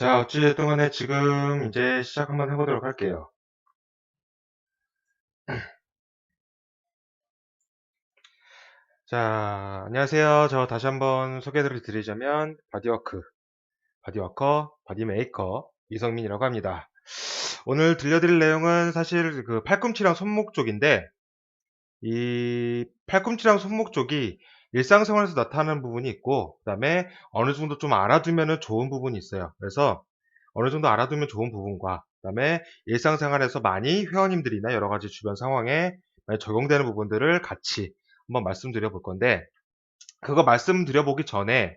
자, 어찌됐든 간에 지금 이제 시작 한번 해보도록 할게요. 자, 안녕하세요. 저 다시 한번 소개를 드리자면, 바디워커, 바디메이커, 이성민이라고 합니다. 오늘 들려드릴 내용은 사실 그 팔꿈치랑 손목 쪽인데, 이 팔꿈치랑 손목 쪽이 일상생활에서 나타나는 부분이 있고, 그 다음에 어느 정도 좀 알아두면 좋은 부분이 있어요. 그래서 어느 정도 알아두면 좋은 부분과, 그 다음에 일상생활에서 많이 회원님들이나 여러 가지 주변 상황에 많이 적용되는 부분들을 같이 한번 말씀드려 볼 건데, 그거 말씀드려 보기 전에,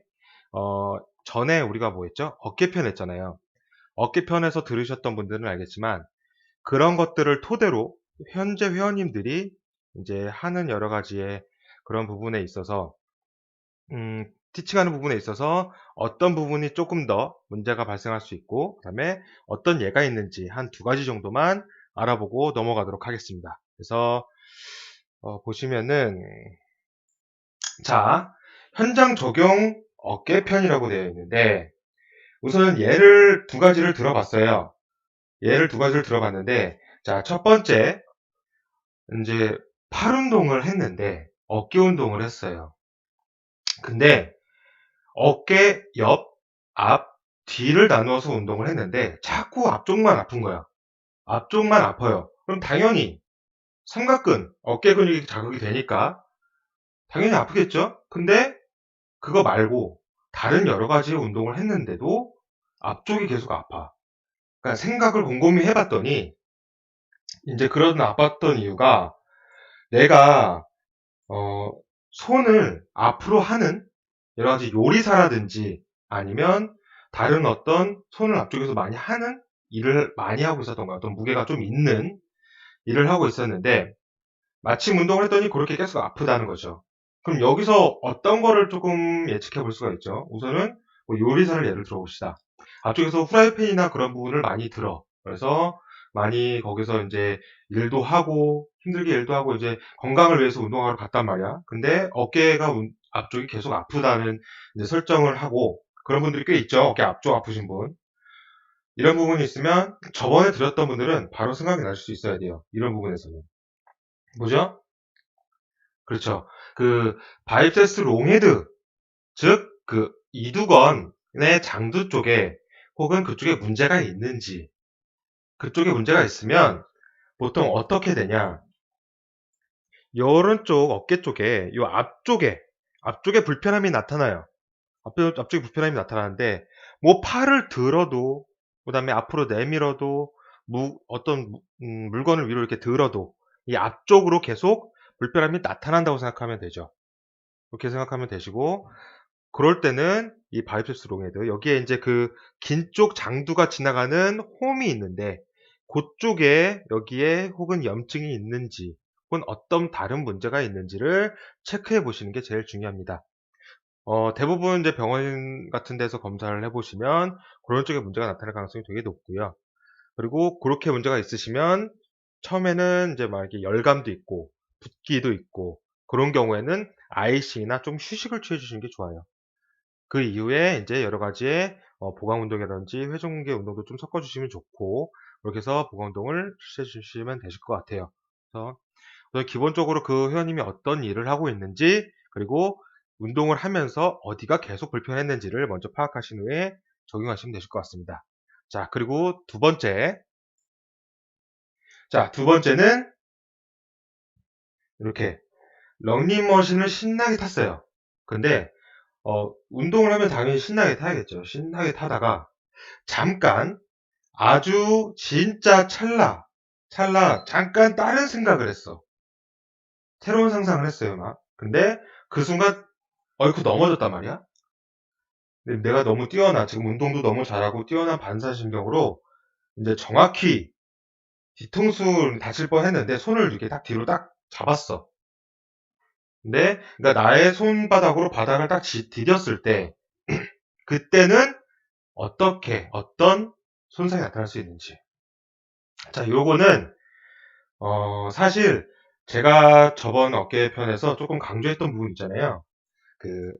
전에 우리가 뭐 했죠? 어깨편 했잖아요. 어깨편에서 들으셨던 분들은 알겠지만, 그런 것들을 토대로 현재 회원님들이 이제 하는 여러 가지의 그런 부분에 있어서 티칭하는 부분에 있어서 어떤 부분이 조금 더 문제가 발생할 수 있고, 그다음에 어떤 예가 있는지 한 두 가지 정도만 알아보고 넘어가도록 하겠습니다. 그래서 보시면은 자, 현장 적용 어깨편이라고 되어 있는데, 우선은 예를 두 가지를 들어봤어요. 예를 두 가지를 들어봤는데, 자, 첫 번째 이제 팔 운동을 했는데 어깨 운동을 했어요. 근데 어깨 옆, 앞, 뒤를 나누어서 운동을 했는데 자꾸 앞쪽만 아픈 거야. 앞쪽만 아파요. 그럼 당연히 삼각근, 어깨 근육이 자극이 되니까 당연히 아프겠죠? 근데 그거 말고 다른 여러 가지 운동을 했는데도 앞쪽이 계속 아파. 그러니까 생각을 곰곰이 해봤더니 이제 그런 아팠던 이유가 내가 어, 손을 앞으로 하는 여러 가지 요리사라든지 아니면 다른 어떤 손을 앞쪽에서 많이 하는 일을 많이 하고 있었던 거야. 어떤 무게가 좀 있는 일을 하고 있었는데 마침 운동을 했더니 그렇게 계속 아프다는 거죠. 그럼 여기서 어떤 거를 조금 예측해 볼 수가 있죠. 우선은 뭐 요리사를 예를 들어 봅시다. 앞쪽에서 후라이팬이나 그런 부분을 많이 들어. 그래서 많이 거기서 이제 일도 하고 힘들게 일도 하고 이제 건강을 위해서 운동하러 갔단 말이야. 근데 어깨가 앞쪽이 계속 아프다는 이제 설정을 하고 그런 분들이 꽤 있죠. 어깨 앞쪽 아프신 분. 이런 부분이 있으면 저번에 들었던 분들은 바로 생각이 날 수 있어야 돼요. 이런 부분에서는. 뭐죠? 그렇죠. 그 바이셉스 롱헤드, 즉 그 이두건의 장두 쪽에 혹은 그쪽에 문제가 있는지, 그쪽에 문제가 있으면 보통 어떻게 되냐? 요 오른쪽 어깨 쪽에 요 앞쪽에 불편함이 나타나요. 앞쪽에 불편함이 나타나는데 뭐 팔을 들어도 그다음에 앞으로 내밀어도 어떤 물건을 위로 이렇게 들어도 이 앞쪽으로 계속 불편함이 나타난다고 생각하면 되죠. 그렇게 생각하면 되시고 그럴 때는 이 바이셉스 롱헤드 여기에 이제 그 긴 쪽 장두가 지나가는 홈이 있는데 그쪽에 여기에 혹은 염증이 있는지 혹은 어떤 다른 문제가 있는지를 체크해 보시는 게 제일 중요합니다. 대부분 이제 병원 같은 데서 검사를 해보시면 그런 쪽에 문제가 나타날 가능성이 되게 높고요. 그리고 그렇게 문제가 있으시면 처음에는 이제 막 이렇게 열감도 있고 붓기도 있고 그런 경우에는 아이싱이나 좀 휴식을 취해 주시는 게 좋아요. 그 이후에 이제 여러 가지의 보강 운동이라든지 회전근개 운동도 좀 섞어 주시면 좋고 그렇게 해서 보강 운동을 시해 주시면 되실 것 같아요. 그래서 우선 기본적으로 그 회원님이 어떤 일을 하고 있는지 그리고 운동을 하면서 어디가 계속 불편했는지를 먼저 파악하신 후에 적용하시면 되실 것 같습니다. 자, 그리고 두 번째. 자, 두 번째는 이렇게 런닝머신을 신나게 탔어요. 근데 운동을 하면 당연히 신나게 타야겠죠. 신나게 타다가 잠깐 아주 진짜 찰나 잠깐 다른 생각을 했어. 새로운 상상을 했어요, 막. 근데 그 순간 얼핏 넘어졌단 말이야. 근데 내가 너무 뛰어나 지금 운동도 너무 잘하고 뛰어난 반사신경으로 이제 정확히 뒤통수 다칠 뻔했는데 손을 이렇게 딱 뒤로 딱 잡았어. 근데 그러니까 나의 손바닥으로 바닥을 딱 디뎠을 때 그때는 어떤 손상이 나타날 수 있는지. 자, 요거는 사실 제가 저번 어깨 편에서 조금 강조했던 부분 있잖아요. 그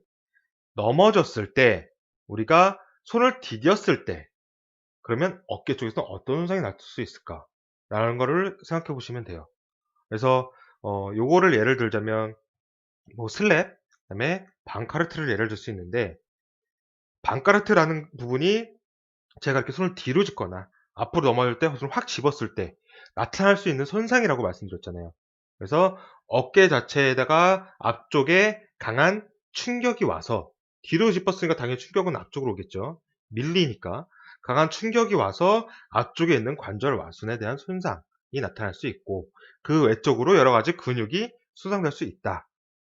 넘어졌을 때 우리가 손을 디뎠을 때 그러면 어깨 쪽에서 어떤 손상이 날 수 있을까? 라는 거를 생각해 보시면 돼요. 그래서 요거를 예를 들자면 뭐 슬랩, 그다음에 방카르트를 예를 들 수 있는데, 방카르트라는 부분이 제가 이렇게 손을 뒤로 짚거나 앞으로 넘어질 때 손을 확 집었을 때 나타날 수 있는 손상이라고 말씀드렸잖아요. 그래서 어깨 자체에다가 앞쪽에 강한 충격이 와서, 뒤로 짚었으니까 당연히 충격은 앞쪽으로 오겠죠. 밀리니까 강한 충격이 와서 앞쪽에 있는 관절 와순에 대한 손상이 나타날 수 있고, 그 외적으로 여러 가지 근육이 손상될 수 있다.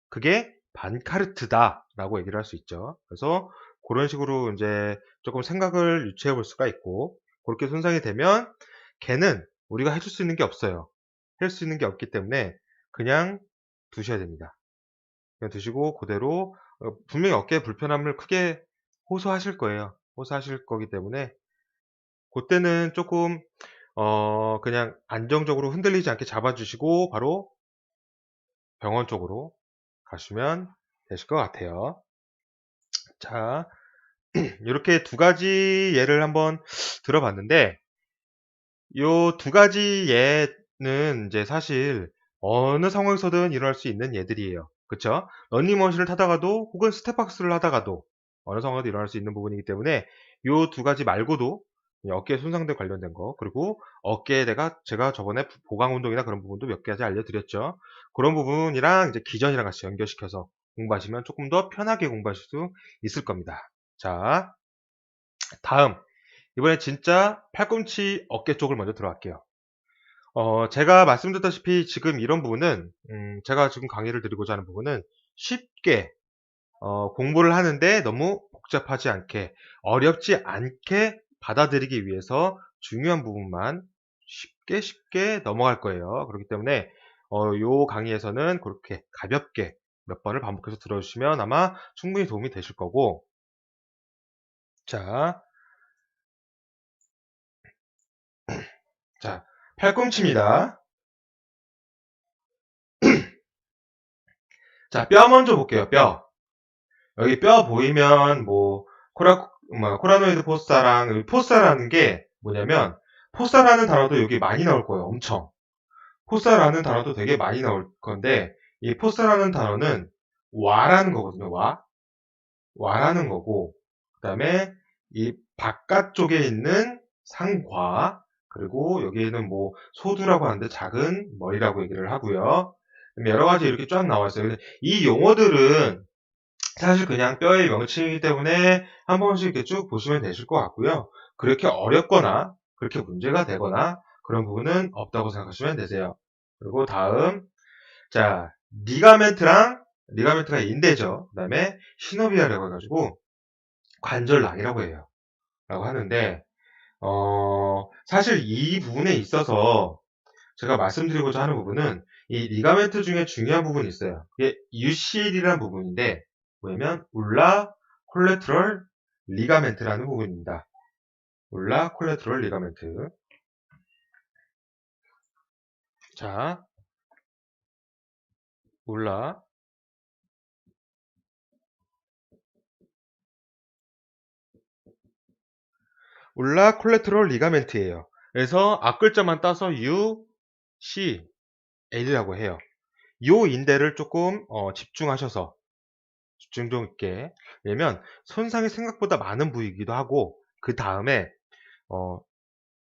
그게 반카르트다라고 얘기를 할 수 있죠. 그래서 그런 식으로 이제 조금 생각을 유추해 볼 수가 있고, 그렇게 손상이 되면 걔는 우리가 해줄 수 있는 게 없어요. 할 수 있는 게 없기 때문에 그냥 두셔야 됩니다. 그냥 두시고 그대로 분명히 어깨에 불편함을 크게 호소하실 거예요. 호소하실 거기 때문에 그때는 조금 그냥 안정적으로 흔들리지 않게 잡아주시고 바로 병원 쪽으로 가시면 되실 것 같아요. 자, 이렇게 두 가지 예를 한번 들어봤는데, 요 두 가지 예는 이제 사실 어느 상황에서든 일어날 수 있는 예들이에요. 그쵸? 러닝머신을 타다가도 혹은 스텝박스를 하다가도 어느 상황에도 일어날 수 있는 부분이기 때문에 요 두 가지 말고도 어깨 손상대 관련된 거, 그리고 어깨에 제가 저번에 보강 운동이나 그런 부분도 몇 가지 알려드렸죠. 그런 부분이랑 이제 기전이랑 같이 연결시켜서 공부하시면 조금 더 편하게 공부하실 수 있을 겁니다. 자, 다음. 이번에 진짜 팔꿈치 어깨 쪽을 먼저 들어갈게요. 제가 말씀드렸다시피 지금 이런 부분은, 제가 지금 강의를 드리고자 하는 부분은 쉽게, 공부를 하는데 너무 복잡하지 않게, 어렵지 않게 받아들이기 위해서 중요한 부분만 쉽게 넘어갈 거예요. 그렇기 때문에, 요 강의에서는 그렇게 가볍게 몇 번을 반복해서 들어주시면 아마 충분히 도움이 되실 거고, 자, 팔꿈치입니다. 자, 뼈 먼저 볼게요, 뼈. 여기 뼈 보이면, 코라노이드 포사랑, 여기 포사라는 게 뭐냐면, 포사라는 단어도 여기 많이 나올 거예요, 엄청. 포사라는 단어도 되게 많이 나올 건데, 이 포사라는 단어는 와라는 거거든요, 와. 와라는 거고, 그 다음에 이 바깥쪽에 있는 상과, 그리고 여기에는 뭐 소두라고 하는데 작은 머리라고 얘기를 하고요. 여러 가지 이렇게 쫙 나와 있어요. 이 용어들은 사실 그냥 뼈의 명칭이기 때문에 한 번씩 이렇게 쭉 보시면 되실 것 같고요. 그렇게 어렵거나 그렇게 문제가 되거나 그런 부분은 없다고 생각하시면 되세요. 그리고 다음, 자, 리가멘트가 인대죠. 그 다음에 시노비아라고 해가지고 관절낭이라고 해요. 라고 하는데, 사실 이 부분에 있어서 제가 말씀드리고자 하는 부분은 이 리가멘트 중에 중요한 부분이 있어요. 그게 UCL이라는 부분인데, 뭐냐면 울라 콜레트럴 리가멘트라는 부분입니다. 울라 콜레트럴 리가멘트. 자, 울라 콜레트럴 리가멘트예요. 그래서 앞글자만 따서 UCL이라고 해요. 요 인대를 조금 집중하셔서 집중력 있게, 왜냐면 손상이 생각보다 많은 부위이기도 하고, 그 다음에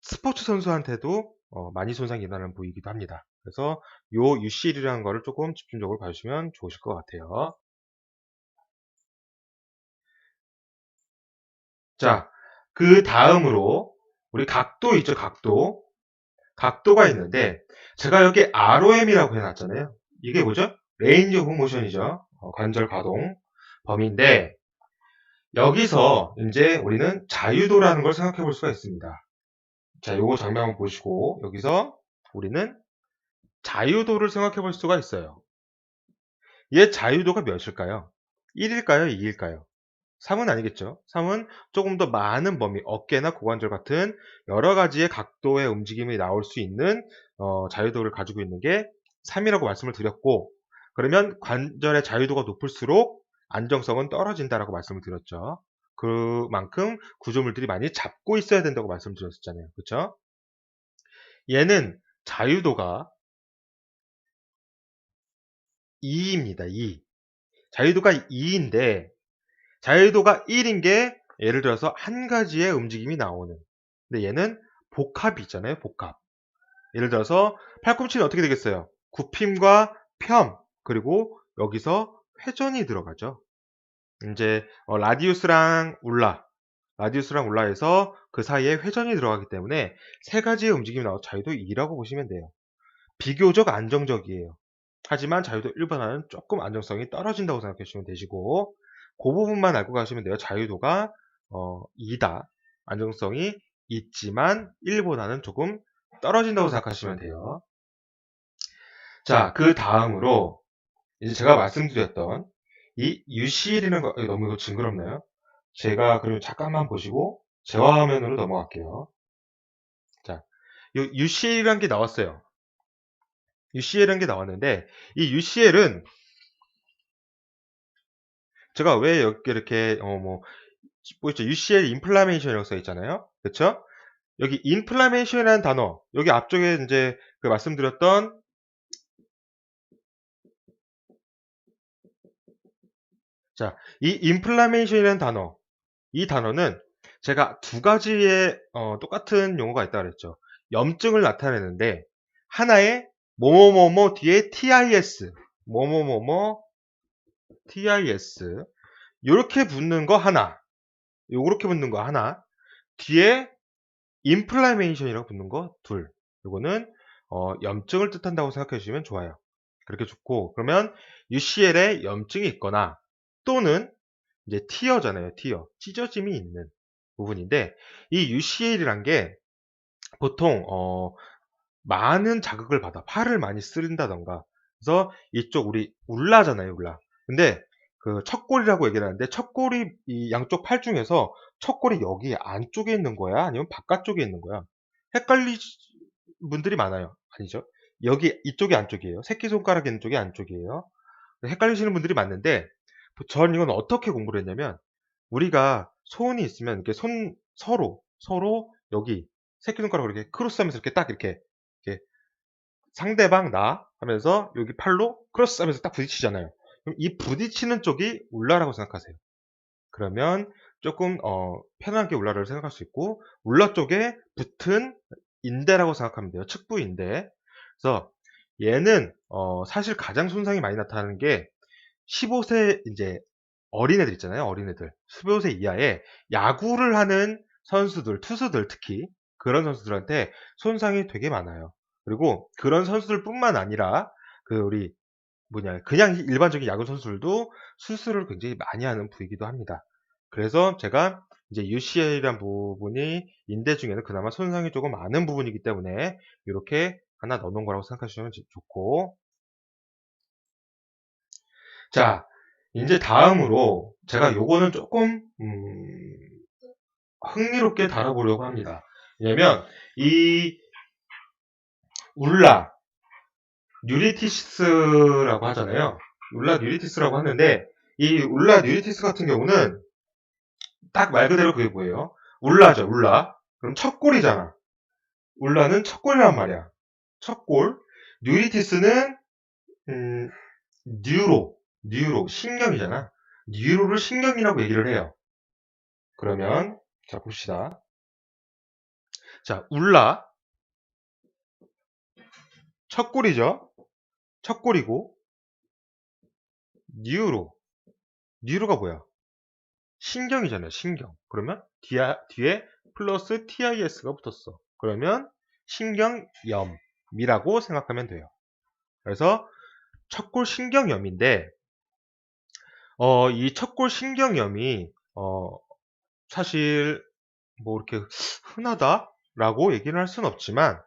스포츠 선수한테도 많이 손상이 일어나는 부위이기도 합니다. 그래서 요 UCL이라는 거를 조금 집중적으로 봐주시면 좋으실 것 같아요. 자, 그 다음으로 우리 각도 있죠, 각도. 각도가 있는데 제가 여기 ROM이라고 해놨잖아요. 이게 뭐죠? 레인지 오브 모션이죠. 관절 가동 범위인데, 여기서 이제 우리는 자유도라는 걸 생각해 볼 수가 있습니다. 자, 요거 장면 한번 보시고 여기서 우리는 자유도를 생각해 볼 수가 있어요. 얘 자유도가 몇일까요? 1일까요? 2일까요? 3은 아니겠죠. 3은 조금 더 많은 범위, 어깨나 고관절 같은 여러 가지의 각도의 움직임이 나올 수 있는 자유도를 가지고 있는 게 3이라고 말씀을 드렸고, 그러면 관절의 자유도가 높을수록 안정성은 떨어진다라고 말씀을 드렸죠. 그만큼 구조물들이 많이 잡고 있어야 된다고 말씀드렸었잖아요. 그쵸? 얘는 자유도가 2입니다. 2. 자유도가 2인데 자유도가 1인 게 예를 들어서 한 가지의 움직임이 나오는. 근데 얘는 복합이 있잖아요. 복합. 예를 들어서 팔꿈치는 어떻게 되겠어요? 굽힘과 펴 그리고 여기서 회전이 들어가죠. 이제 라디우스랑 울라에서 그 사이에 회전이 들어가기 때문에 세 가지의 움직임이 나와서 자유도 2라고 보시면 돼요. 비교적 안정적이에요. 하지만 자유도 1보다는 조금 안정성이 떨어진다고 생각해 주시면 되시고 그 부분만 알고 가시면 돼요. 자유도가 2다. 안정성이 있지만 1보다는 조금 떨어진다고 생각하시면 돼요. 자, 그 다음으로 이제 제가 말씀드렸던 이 UCL이라는 거 너무 이거 징그럽나요? 제가 그럼 잠깐만 보시고 재화 화면으로 넘어갈게요. 자, 이 UCL이라는 게 나왔어요. UCL이라는 게 나왔는데 이 UCL은 제가 왜 여기 이렇게 보이죠? UCL 인플라메이션이라고 써 있잖아요. 그렇죠? 여기 인플라메이션이라는 단어 여기 앞쪽에 이제 그 말씀드렸던 자, 이 인플라메이션이라는 단어 이 단어는 제가 두 가지의 똑같은 용어가 있다고 그랬죠. 염증을 나타내는데 하나에 뭐뭐뭐뭐 뒤에 TIS 뭐뭐뭐뭐 TIS 요렇게 붙는 거 하나 요렇게 붙는 거 하나 뒤에 인플라메이션이라고 붙는 거 둘 요거는 염증을 뜻한다고 생각해 주시면 좋아요. 그렇게 좋고 그러면 UCL에 염증이 있거나 또는 이제 티어잖아요. 티어 찢어짐이 있는 부분인데 이 UCL이란 게 보통 많은 자극을 받아 팔을 많이 쓰린다던가 그래서 이쪽 우리 울라잖아요. 울라 근데 그 척골이라고 얘기를 하는데 척골이 이 양쪽 팔 중에서 척골이 여기 안쪽에 있는 거야 아니면 바깥쪽에 있는 거야 헷갈리 분들이 많아요. 아니죠. 여기 이쪽이 안쪽이에요. 새끼손가락 있는 쪽이 안쪽이에요. 헷갈리시는 분들이 많은데 전 이건 어떻게 공부를 했냐면 우리가 소원이 있으면 이렇게 서로 여기 새끼손가락으로 이렇게 크로스하면서 이렇게 딱 이렇게 상대방 나 하면서 여기 팔로 크로스하면서 딱 부딪히잖아요. 그럼 이 부딪히는 쪽이 울라라고 생각하세요. 그러면 조금 편하게 울라를 생각할 수 있고 울라 쪽에 붙은 인대라고 생각하면 돼요. 측부 인대. 그래서 얘는 사실 가장 손상이 많이 나타나는 게 15세 이제 어린애들 있잖아요. 어린애들 15세 이하의 야구를 하는 선수들, 투수들 특히 그런 선수들한테 손상이 되게 많아요. 그리고 그런 선수들뿐만 아니라 그 우리 그냥 일반적인 야구 선수들도 수술을 굉장히 많이 하는 부위이기도 합니다. 그래서 제가 이제 UCL이란 부분이 인대 중에는 그나마 손상이 조금 많은 부분이기 때문에 이렇게 하나 넣어놓은 거라고 생각하시면 좋고 자 이제 다음으로 제가 요거는 조금 흥미롭게 다뤄보려고 합니다. 왜냐면 이 울라 뉴리티스라고 하잖아요. 울라 뉴리티스라고 하는데 이 울라 뉴리티스 같은 경우는 딱 말 그대로 그게 뭐예요? 울라죠, 울라. 그럼 첫 골이잖아. 울라는 첫 골이란 말이야. 첫 골. 뉴리티스는 뉴로 신경이잖아. 뉴로를 신경이라고 얘기를 해요. 그러면 자 봅시다. 자 울라 첫 골이죠. 첫 골이고 뉴로가 뭐야? 신경이잖아요. 신경. 그러면 뒤에 플러스 TIS가 붙었어. 그러면 신경염이라고 생각하면 돼요. 그래서 척골 신경염인데 이 척골 신경염이 사실 뭐 이렇게 흔하다라고 얘기를 할 수는 없지만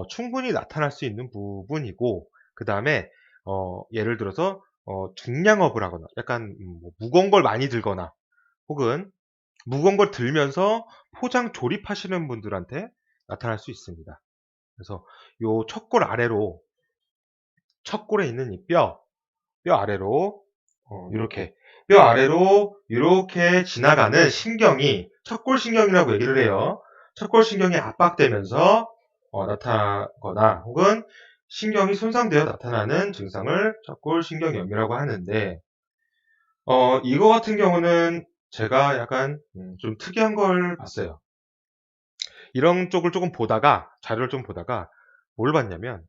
충분히 나타날 수 있는 부분이고 그 다음에 예를 들어서 중량업을 하거나 약간 뭐 무거운 걸 많이 들거나 혹은 무거운 걸 들면서 포장 조립하시는 분들한테 나타날 수 있습니다. 그래서 요 척골 아래로 척골에 있는 이 뼈 아래로 이렇게 뼈 아래로 이렇게 지나가는 신경이 척골신경이라고 얘기를 해요. 척골신경이 압박되면서 나타나거나 혹은 신경이 손상되어 나타나는 증상을 척골신경염이라고 하는데 이거 같은 경우는 제가 약간 좀 특이한 걸 봤어요. 이런 쪽을 조금 보다가 자료를 좀 보다가 뭘 봤냐면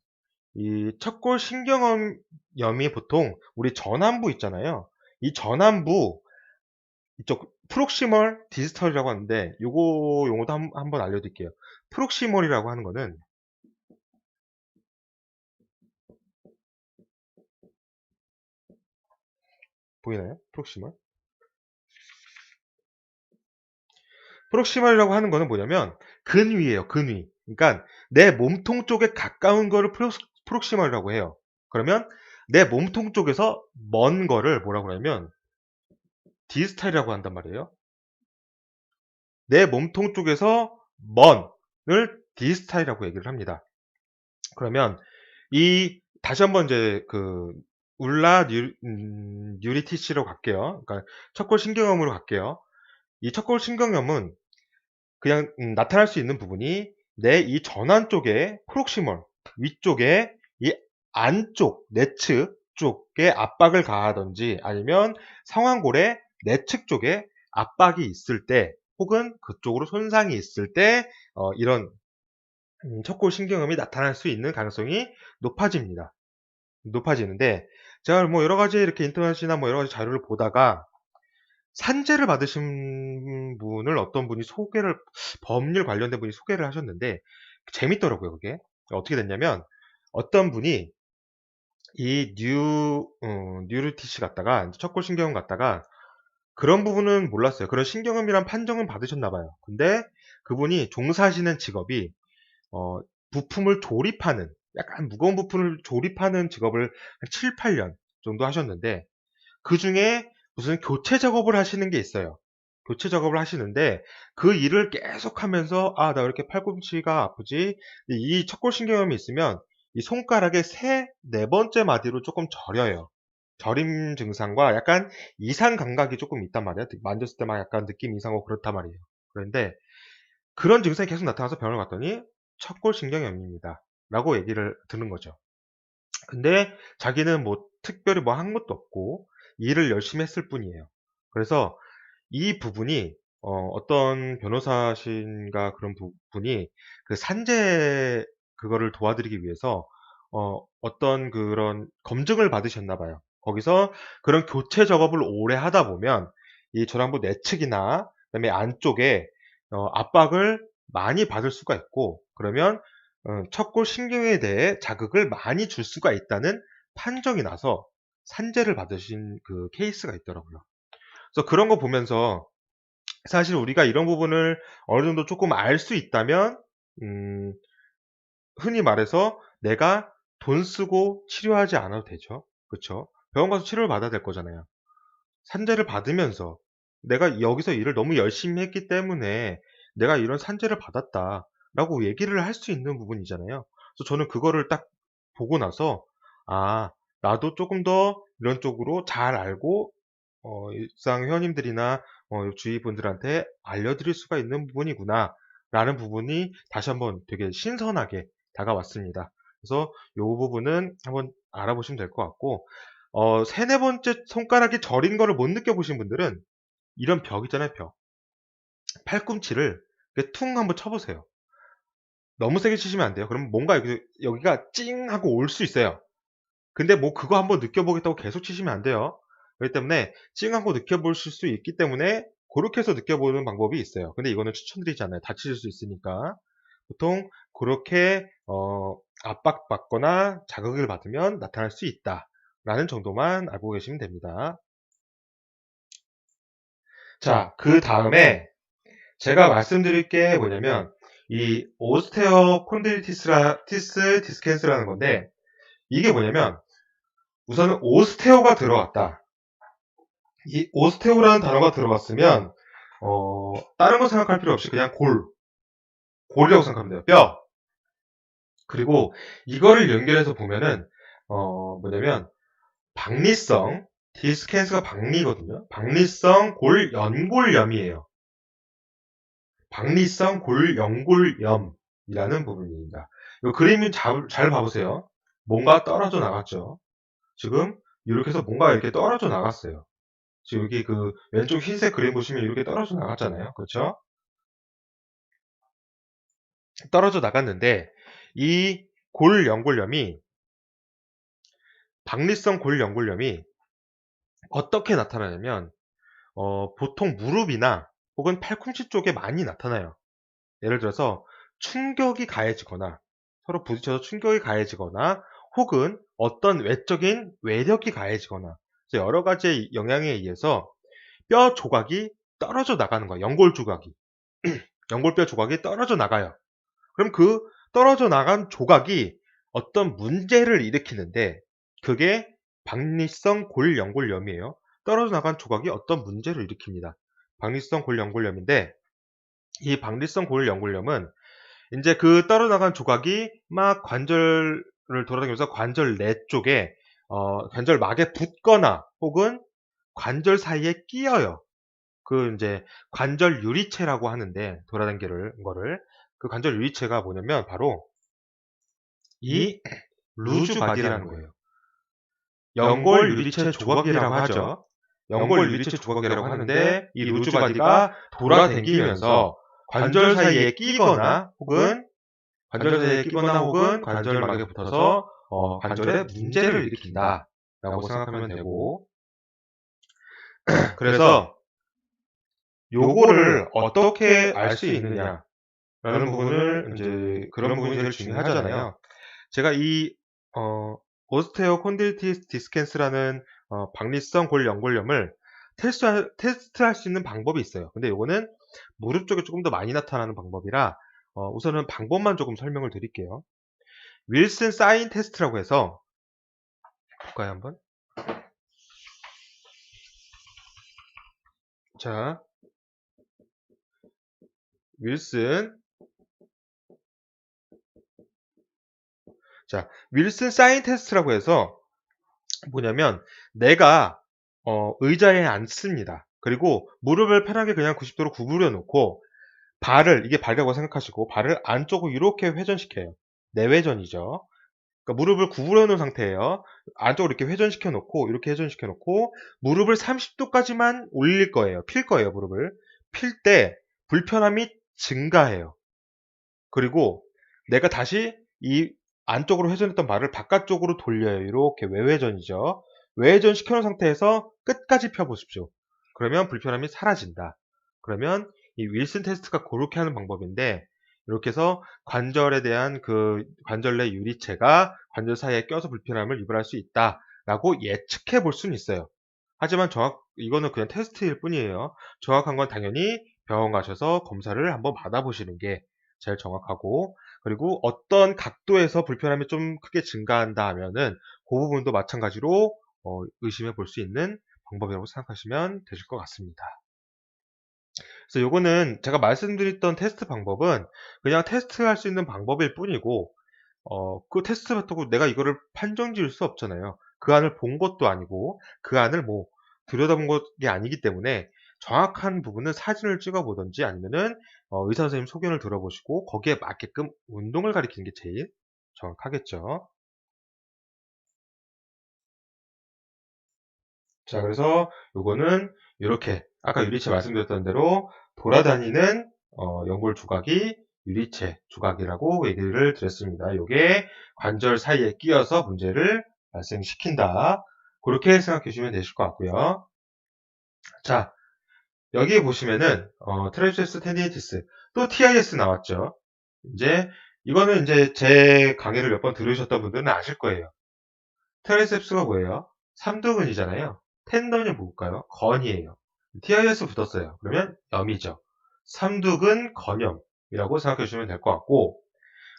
이 척골신경염이 보통 우리 전완부 있잖아요. 이 전완부 이쪽 프록시멀 디스털이라고 하는데 요거 용어도 한번 알려드릴게요. 프록시멀이라고 하는 거는 보이나요? 프록시멀? 프록시멀이라고 하는 거는 뭐냐면 근위예요. 근위. 그러니까 내 몸통 쪽에 가까운 거를 프록시멀이라고 해요. 그러면 내 몸통 쪽에서 먼 거를 뭐라고 그러냐면 디스탈이라고 한단 말이에요. 내 몸통 쪽에서 먼을 디스탈이라고 얘기를 합니다. 그러면 다시 한번 이제 울라 뉴리티시로 갈게요. 그러니까 척골신경염으로 갈게요. 이 척골신경염은 그냥 나타날 수 있는 부분이 내 이 전완 쪽에 프록시멀 위쪽에 이 안쪽 내측 쪽에 압박을 가하든지 아니면 상완골의 내측 쪽에 압박이 있을 때 혹은 그쪽으로 손상이 있을 때 이런 척골신경염이 나타날 수 있는 가능성이 높아집니다. 높아지는데 제가 뭐 여러 가지 이렇게 인터넷이나 뭐 여러 가지 자료를 보다가 산재를 받으신 분을 어떤 분이 법률 관련된 분이 소개를 하셨는데 재밌더라고요, 그게. 어떻게 됐냐면 어떤 분이 이 뉴리티시 갖다가 척골신경염 갖다가 그런 부분은 몰랐어요. 그런 신경염이란 판정은 받으셨나 봐요. 근데 그분이 종사하시는 직업이 부품을 조립하는 약간 무거운 부품을 조립하는 직업을 한 7, 8년 정도 하셨는데 그 중에 무슨 교체 작업을 하시는 게 있어요. 교체 작업을 하시는데 그 일을 계속 하면서 나 왜 이렇게 팔꿈치가 아프지? 이 척골신경염이 있으면 이 손가락의 네 번째 마디로 조금 저려요. 저림 증상과 약간 이상 감각이 조금 있단 말이에요. 만졌을 때 막 약간 느낌 이상하고 그렇단 말이에요. 그런데 그런 증상이 계속 나타나서 병원을 갔더니 척골신경염입니다. 라고 얘기를 듣는 거죠. 근데 자기는 뭐 특별히 뭐 한 것도 없고 일을 열심히 했을 뿐이에요. 그래서 이 부분이 어떤 변호사신가 그런 분이 그 산재 그거를 도와드리기 위해서 어떤 그런 검증을 받으셨나 봐요. 거기서 그런 교체 작업을 오래 하다 보면 이 저랑부 내측이나 그다음에 안쪽에 압박을 많이 받을 수가 있고 그러면 척골 신경에 대해 자극을 많이 줄 수가 있다는 판정이 나서 산재를 받으신 그 케이스가 있더라고요. 그래서 그런 거 보면서 사실 우리가 이런 부분을 어느 정도 조금 알 수 있다면 흔히 말해서 내가 돈 쓰고 치료하지 않아도 되죠. 그쵸? 병원 가서 치료를 받아야 될 거잖아요. 산재를 받으면서 내가 여기서 일을 너무 열심히 했기 때문에 내가 이런 산재를 받았다라고 얘기를 할 수 있는 부분이잖아요. 그래서 저는 그거를 딱 보고 나서 나도 조금 더 이런 쪽으로 잘 알고 일상 회원님들이나 주위 분들한테 알려드릴 수가 있는 부분이구나 라는 부분이 다시 한번 되게 신선하게 다가왔습니다. 그래서 이 부분은 한번 알아보시면 될 것 같고 세네 번째 손가락이 저린 거를 못 느껴보신 분들은 이런 벽 있잖아요, 벽. 팔꿈치를 이렇게 퉁 한번 쳐보세요. 너무 세게 치시면 안 돼요. 그럼 뭔가 여기가 찡 하고 올 수 있어요. 근데 뭐 그거 한번 느껴보겠다고 계속 치시면 안 돼요. 그렇기 때문에 찡하고 느껴보실 수 있기 때문에 그렇게 해서 느껴보는 방법이 있어요. 근데 이거는 추천드리지 않아요. 다치실 수 있으니까. 보통 그렇게 압박받거나 자극을 받으면 나타날 수 있다라는 정도만 알고 계시면 됩니다. 자, 그 다음에 제가 말씀드릴 게 뭐냐면 이 오스테오콘드리티스 디스켄스라는 건데 이게 뭐냐면 우선은 오스테오가 들어갔다. 이 오스테오라는 단어가 들어갔으면 다른 거 생각할 필요 없이 그냥 골이라고 생각하면 돼요. 뼈. 그리고 이거를 연결해서 보면은 뭐냐면 박리성 디스켄스가 박리거든요. 박리성 골연골염이에요. 박리성 골연골염이라는 부분입니다. 이 그림을 잘 봐보세요. 뭔가 떨어져 나갔죠. 지금 이렇게 해서 뭔가 이렇게 떨어져 나갔어요. 지금 여기 그 왼쪽 흰색 그림 보시면 이렇게 떨어져 나갔잖아요. 그렇죠? 떨어져 나갔는데 이 골연골염이 박리성 골연골염이 어떻게 나타나냐면 보통 무릎이나 혹은 팔꿈치 쪽에 많이 나타나요. 예를 들어서 충격이 가해지거나 서로 부딪혀서 충격이 가해지거나 혹은 어떤 외적인 외력이 가해지거나 여러 가지 영향에 의해서 뼈 조각이 떨어져 나가는 거예요. 연골 조각이. 연골뼈 조각이 떨어져 나가요. 그럼 그 떨어져 나간 조각이 어떤 문제를 일으키는데 그게 박리성 골연골염이에요. 떨어져 나간 조각이 어떤 문제를 일으킵니다. 박리성 골연골염인데 이 박리성 골연골염은 이제 그 떨어져 나간 조각이 막 관절을 돌아다니면서 관절 내 쪽에 관절막에 붙거나 혹은 관절 사이에 끼어요. 그 이제 관절 유리체라고 하는데 돌아다니는 거를 그 관절 유리체가 뭐냐면 바로 이 루즈바디라는 거예요. 연골 유리체 조각이라고 하죠. 연골 유리체 조각이라고 하는데 이 루즈바디가 돌아다니면서 관절 사이에 끼거나 혹은 관절막에 붙어서 관절에 문제를 일으킨다라고 생각하면 되고 그래서 요거를 어떻게 알 수 있느냐라는 부분을 이제 그런 부분이 제일 중요하잖아요. 제가 이 오스테오콘딜리티스 디스켄스라는 박리성 골연골염을 테스트할 수 있는 방법이 있어요. 근데 요거는 무릎 쪽에 조금 더 많이 나타나는 방법이라 우선은 방법만 조금 설명을 드릴게요. 윌슨 사인 테스트라고 해서 볼까요 한번? 자, 윌슨 사인 테스트라고 해서 뭐냐면 내가 의자에 앉습니다. 그리고 무릎을 편하게 그냥 90도로 구부려 놓고 발을 이게 발이라고 생각하시고 발을 안쪽으로 이렇게 회전시켜요. 내회전이죠. 그러니까 무릎을 구부려 놓은 상태예요. 안쪽으로 이렇게 회전시켜 놓고 이렇게 회전시켜 놓고 무릎을 30도까지만 올릴 거예요. 필 거예요, 무릎을. 필 때 불편함이 증가해요. 그리고 내가 다시 이 안쪽으로 회전했던 발을 바깥쪽으로 돌려요. 이렇게 외회전이죠. 외회전 시켜놓은 상태에서 끝까지 펴보십시오. 그러면 불편함이 사라진다. 그러면 이 윌슨 테스트가 그렇게 하는 방법인데 이렇게 해서 관절에 대한 그 관절 내 유리체가 관절 사이에 껴서 불편함을 유발할 수 있다라고 예측해 볼 수는 있어요. 하지만 이거는 그냥 테스트일 뿐이에요. 정확한 건 당연히 병원 가셔서 검사를 한번 받아보시는 게 제일 정확하고 그리고 어떤 각도에서 불편함이 좀 크게 증가한다 하면은 그 부분도 마찬가지로 의심해 볼 수 있는 방법이라고 생각하시면 되실 것 같습니다. 그래서 요거는 제가 말씀드렸던 테스트 방법은 그냥 테스트할 수 있는 방법일 뿐이고 그 테스트 받고 내가 이거를 판정 지을 수 없잖아요. 그 안을 본 것도 아니고 그 안을 뭐 들여다본 게 아니기 때문에 정확한 부분은 사진을 찍어 보든지 아니면은 의사 선생님 소견을 들어보시고 거기에 맞게끔 운동을 가리키는 게 제일 정확하겠죠. 자, 그래서 요거는 이렇게 아까 유리체 말씀드렸던 대로 돌아다니는 연골 조각이 유리체 조각이라고 얘기를 드렸습니다. 요게 관절 사이에 끼어서 문제를 발생시킨다. 그렇게 생각해 주시면 되실 것 같고요. 자, 여기 보시면은 트라이셉스 텐디니티스 또 TIS 나왔죠. 이제 이거는 이제 제 강의를 몇 번 들으셨던 분들은 아실 거예요. 트라이셉스가 뭐예요? 삼두근이잖아요. 텐던이 뭘까요? 건이에요. TIS 붙었어요. 그러면 염이죠. 삼두근 건염이라고 생각해 주시면 될 것 같고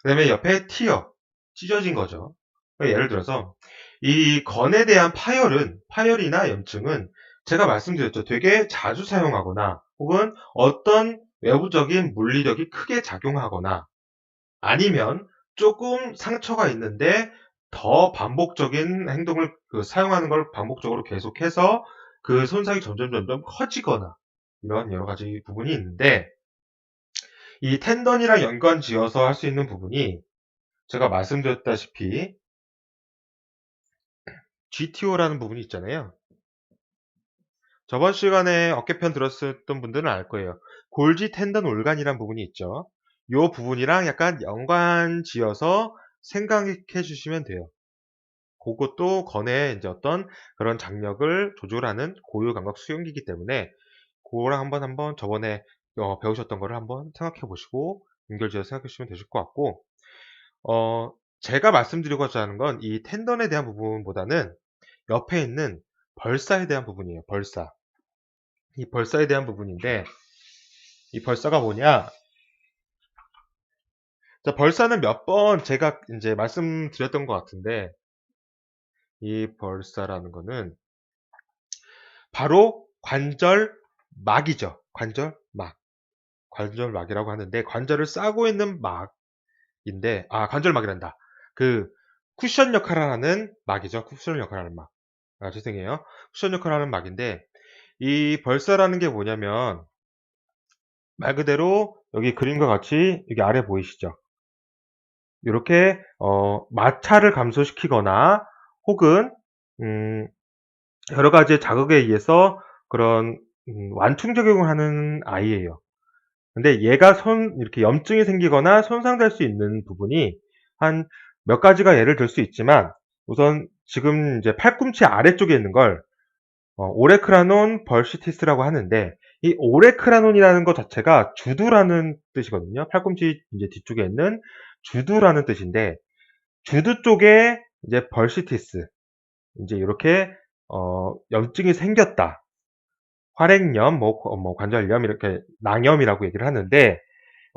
그 다음에 옆에 티어 찢어진 거죠. 그러니까 예를 들어서 이 건에 대한 파열이나 염증은 제가 말씀드렸죠. 되게 자주 사용하거나 혹은 어떤 외부적인 물리력이 크게 작용하거나 아니면 조금 상처가 있는데 더 반복적인 행동을 사용하는 걸 반복적으로 계속해서 그 손상이 점점 커지거나 이런 여러 가지 부분이 있는데 이 텐던이랑 연관 지어서 할 수 있는 부분이 제가 말씀드렸다시피 GTO라는 부분이 있잖아요. 저번 시간에 어깨편 들었었던 분들은 알 거예요. 골지 텐던 올간이라는 부분이 있죠. 이 부분이랑 약간 연관 지어서 생각해 주시면 돼요. 그것도 건의 이제 어떤 그런 장력을 조절하는 고유 감각 수용기이기 때문에 그거랑 한번 저번에 배우셨던 거를 한번 생각해 보시고 연결지어서 생각해 주시면 되실 것 같고 제가 말씀드리고자 하는 건 이 텐던에 대한 부분보다는 옆에 있는 벌사에 대한 부분이에요. 벌사. 이 벌사에 대한 부분인데 이 벌사가 뭐냐? 자, 벌사는 몇 번 제가 이제 말씀드렸던 것 같은데 이 벌사라는 거는 바로 관절막이죠. 관절막. 관절막이라고 하는데 관절을 싸고 있는 막인데 관절막이란다. 그 쿠션 역할을 하는 막이죠. 쿠션 역할을 하는 막. 죄송해요. 쿠션 역할을 하는 막인데 이 벌사라는 게 뭐냐면 말 그대로 여기 그림과 같이 여기 아래 보이시죠? 이렇게 마찰을 감소시키거나 혹은 여러 가지 자극에 의해서 그런 완충작용을 하는 아이예요. 근데 얘가 이렇게 염증이 생기거나 손상될 수 있는 부분이 한 몇 가지가 예를 들 수 있지만 우선 지금 이제 팔꿈치 아래쪽에 있는 걸 오레크라논 벌시티스라고 하는데 이 오레크라논이라는 것 자체가 주두라는 뜻이거든요. 팔꿈치 이제 뒤쪽에 있는 주두라는 뜻인데 주두 쪽에 이제 벌시티스 이제 이렇게 염증이 생겼다. 활액염, 뭐 관절염 이렇게 낭염이라고 얘기를 하는데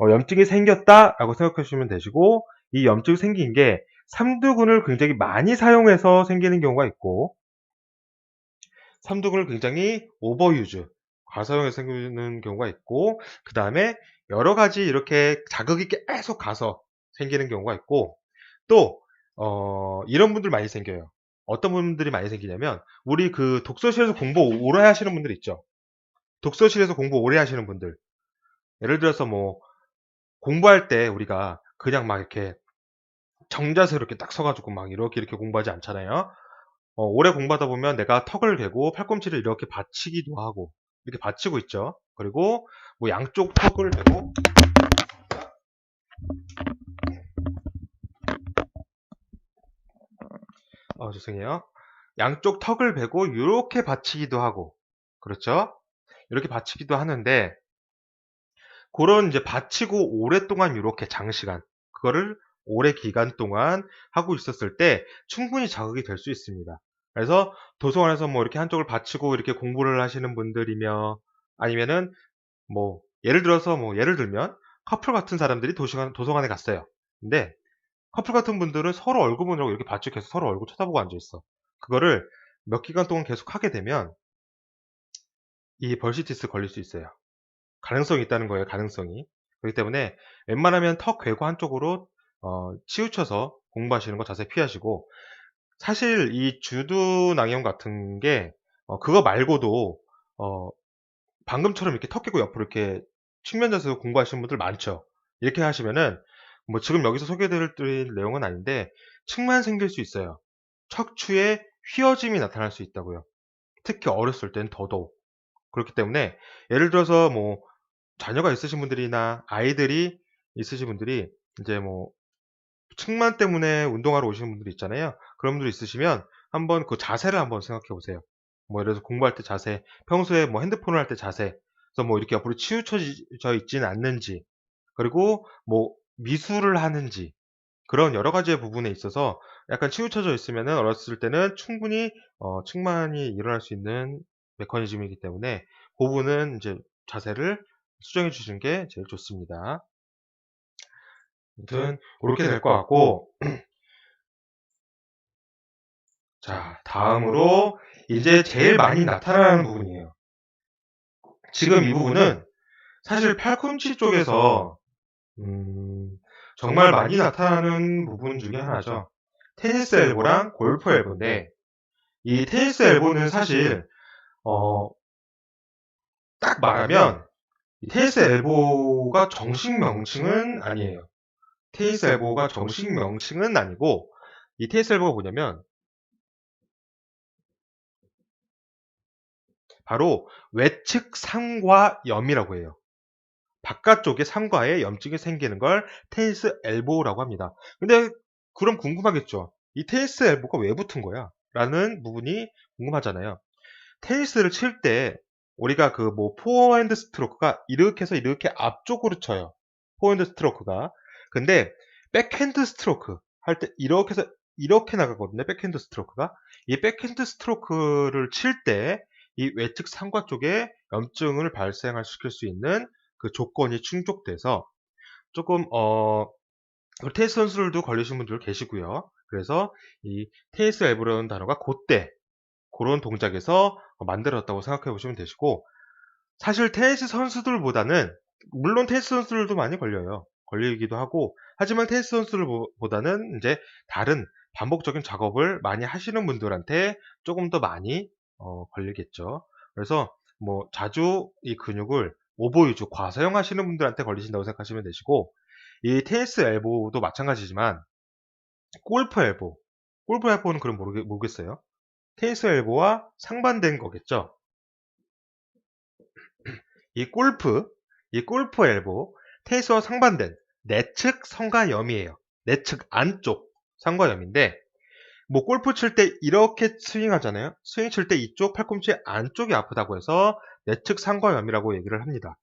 염증이 생겼다라고 생각해 주시면 되시고 이 염증이 생긴 게 삼두근을 굉장히 많이 사용해서 생기는 경우가 있고 삼두근을 굉장히 오버유즈 과사용해서 생기는 경우가 있고 그 다음에 여러 가지 이렇게 자극이 계속 가서 생기는 경우가 있고 또 이런 분들 많이 생겨요. 어떤 분들이 많이 생기냐면 우리 그 독서실에서 공부 오래 하시는 분들 있죠. 독서실에서 공부 오래 하시는 분들 예를 들어서 뭐 공부할 때 우리가 그냥 막 이렇게 정자세로 이렇게 딱 서가지고 막 이렇게 공부하지 않잖아요. 오래 공부하다 보면 내가 턱을 개고 팔꿈치를 이렇게 받치기도 하고 이렇게 받치고 있죠. 그리고 뭐 양쪽 턱을 대고 죄송해요. 양쪽 턱을 베고 이렇게 받치기도 하고 그렇죠? 이렇게 받치기도 하는데 그런 이제 받치고 오랫동안 이렇게 장시간 그거를 오래 기간 동안 하고 있었을 때 충분히 자극이 될 수 있습니다. 그래서 도서관에서 뭐 이렇게 한쪽을 받치고 이렇게 공부를 하시는 분들이며 아니면은 뭐 예를 들면 커플 같은 사람들이 도서관에 갔어요. 근데 커플 같은 분들은 서로 얼굴 보느라고 이렇게 받치고 계속 서로 얼굴 쳐다보고 앉아 있어. 그거를 몇 기간 동안 계속 하게 되면 이 벌시티스 걸릴 수 있어요. 가능성이 있다는 거예요. 가능성이. 그렇기 때문에 웬만하면 턱 괴고 한쪽으로 치우쳐서 공부하시는 거 자세히 피하시고 사실 이 주두 낭염 같은 게 그거 말고도 방금처럼 이렇게 턱 깨고 옆으로 이렇게 측면 자세로 공부하시는 분들 많죠. 이렇게 하시면은 뭐 지금 여기서 소개드릴 내용은 아닌데 측만 생길 수 있어요. 척추에 휘어짐이 나타날 수 있다고요. 특히 어렸을 땐 더더욱. 그렇기 때문에 예를 들어서 뭐 자녀가 있으신 분들이나 아이들이 있으신 분들이 이제 뭐 측만 때문에 운동하러 오시는 분들이 있잖아요. 그런 분들 있으시면 한번 그 자세를 한번 생각해 보세요. 뭐 예를 들어서 공부할 때 자세, 평소에 뭐 핸드폰을 할 때 자세, 그래서 뭐 이렇게 옆으로 치우쳐져 있지는 않는지, 그리고 뭐 미술을 하는지, 그런 여러 가지의 부분에 있어서 약간 치우쳐져 있으면은 어렸을 때는 충분히 측만이 일어날 수 있는 메커니즘이기 때문에 그 부분은 이제 자세를 수정해 주시는 게 제일 좋습니다. 아무튼 그렇게 될 것 같고 자 다음으로 이제 제일 많이 나타나는 부분이에요. 지금 이 부분은 사실 팔꿈치 쪽에서 정말 많이 나타나는 부분 중에 하나죠. 테니스 엘보랑 골프 엘보인데, 이 테니스 엘보는 사실 딱 말하면 이 테니스 엘보가 정식 명칭은 아니에요. 테니스 엘보가 정식 명칭은 아니고, 이 테니스 엘보가 뭐냐면 바로 외측 상과염이라고 해요. 바깥쪽에 상과에 염증이 생기는 걸 테니스 엘보라고 합니다. 근데 그럼 궁금하겠죠. 이 테니스 엘보가 왜 붙은 거야? 라는 부분이 궁금하잖아요. 테니스를 칠 때 우리가 그 뭐 포핸드 스트로크가 이렇게 해서 이렇게 앞쪽으로 쳐요. 포핸드 스트로크가. 근데 백핸드 스트로크 할 때 이렇게 해서 이렇게 나가거든요. 백핸드 스트로크가. 이 백핸드 스트로크를 칠 때 이 외측 상과 쪽에 염증을 발생시킬 수 있는 그 조건이 충족돼서 조금 테니스 선수들도 걸리신 분들 계시고요. 그래서 이 테니스 엘보라는 단어가 그때 그런 동작에서 만들어졌다고 생각해 보시면 되시고, 사실 테니스 선수들보다는, 물론 테니스 선수들도 많이 걸려요. 걸리기도 하고, 하지만 테니스 선수들보다는 이제 다른 반복적인 작업을 많이 하시는 분들한테 조금 더 많이 걸리겠죠. 그래서 뭐 자주 이 근육을 오버유즈, 과사용하시는 분들한테 걸리신다고 생각하시면 되시고, 이 테니스 엘보도 마찬가지지만 골프 엘보는 그럼 모르겠어요. 테니스 엘보와 상반된 거겠죠. 이 골프 엘보, 테니스와 상반된 내측 성과염이에요. 내측 안쪽 성과염인데, 뭐 골프 칠 때 이렇게 스윙하잖아요. 스윙 칠 때 이쪽 팔꿈치 안쪽이 아프다고 해서 내측 상과염이라고 얘기를 합니다.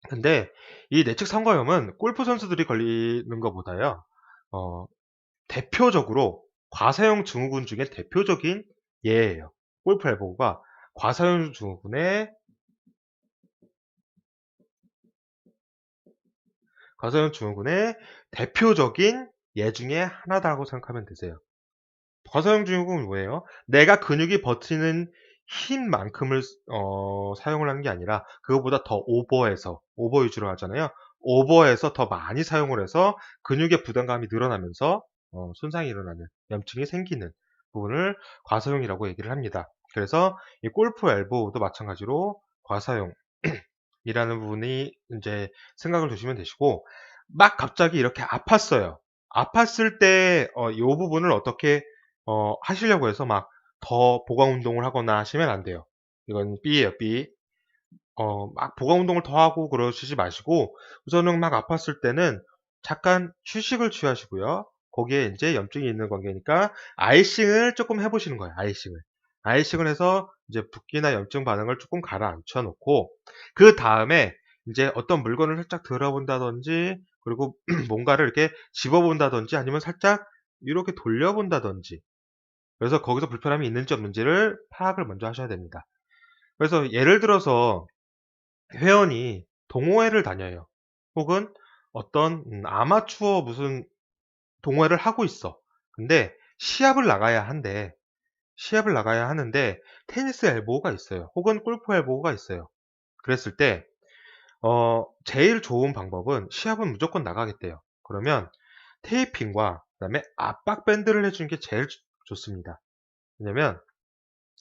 근데 이 내측 상과염은 골프 선수들이 걸리는 것보다요, 대표적으로 과사용 증후군 중에 대표적인 예예요. 골프 엘보가 과사용 증후군의 대표적인 예 중에 하나다고 생각하면 되세요. 과사용 증후군은 뭐예요? 내가 근육이 버티는 힘만큼을 사용을 하는 게 아니라 그거보다 더 오버 위주로 하잖아요. 오버해서 더 많이 사용을 해서 근육의 부담감이 늘어나면서 손상이 일어나는, 염증이 생기는 부분을 과사용이라고 얘기를 합니다. 그래서 이 골프 엘보도 마찬가지로 과사용이라는 부분이 이제 생각을 두시면 되시고, 막 갑자기 이렇게 아팠어요. 아팠을 때 이 부분을 어떻게 하시려고 해서 막 더 보강 운동을 하거나 하시면 안 돼요. 이건 B예요, B. 막 보강 운동을 더 하고 그러시지 마시고, 우선은 막 아팠을 때는 잠깐 휴식을 취하시고요. 거기에 이제 염증이 있는 관계니까 아이싱을 조금 해보시는 거예요. 아이싱을 해서 이제 붓기나 염증 반응을 조금 가라앉혀 놓고, 그 다음에 이제 어떤 물건을 살짝 들어본다든지, 그리고 뭔가를 이렇게 집어본다든지, 아니면 살짝 이렇게 돌려본다든지, 그래서 거기서 불편함이 있는지 없는지를 파악을 먼저 하셔야 됩니다. 그래서 예를 들어서 회원이 동호회를 다녀요. 혹은 어떤 아마추어 무슨 동호회를 하고 있어. 근데 시합을 나가야 하는데 테니스 엘보가 있어요. 혹은 골프 엘보가 있어요. 그랬을 때 제일 좋은 방법은, 시합은 무조건 나가겠대요. 그러면 테이핑과 그다음에 압박 밴드를 해주는 게 제일 좋습니다. 왜냐면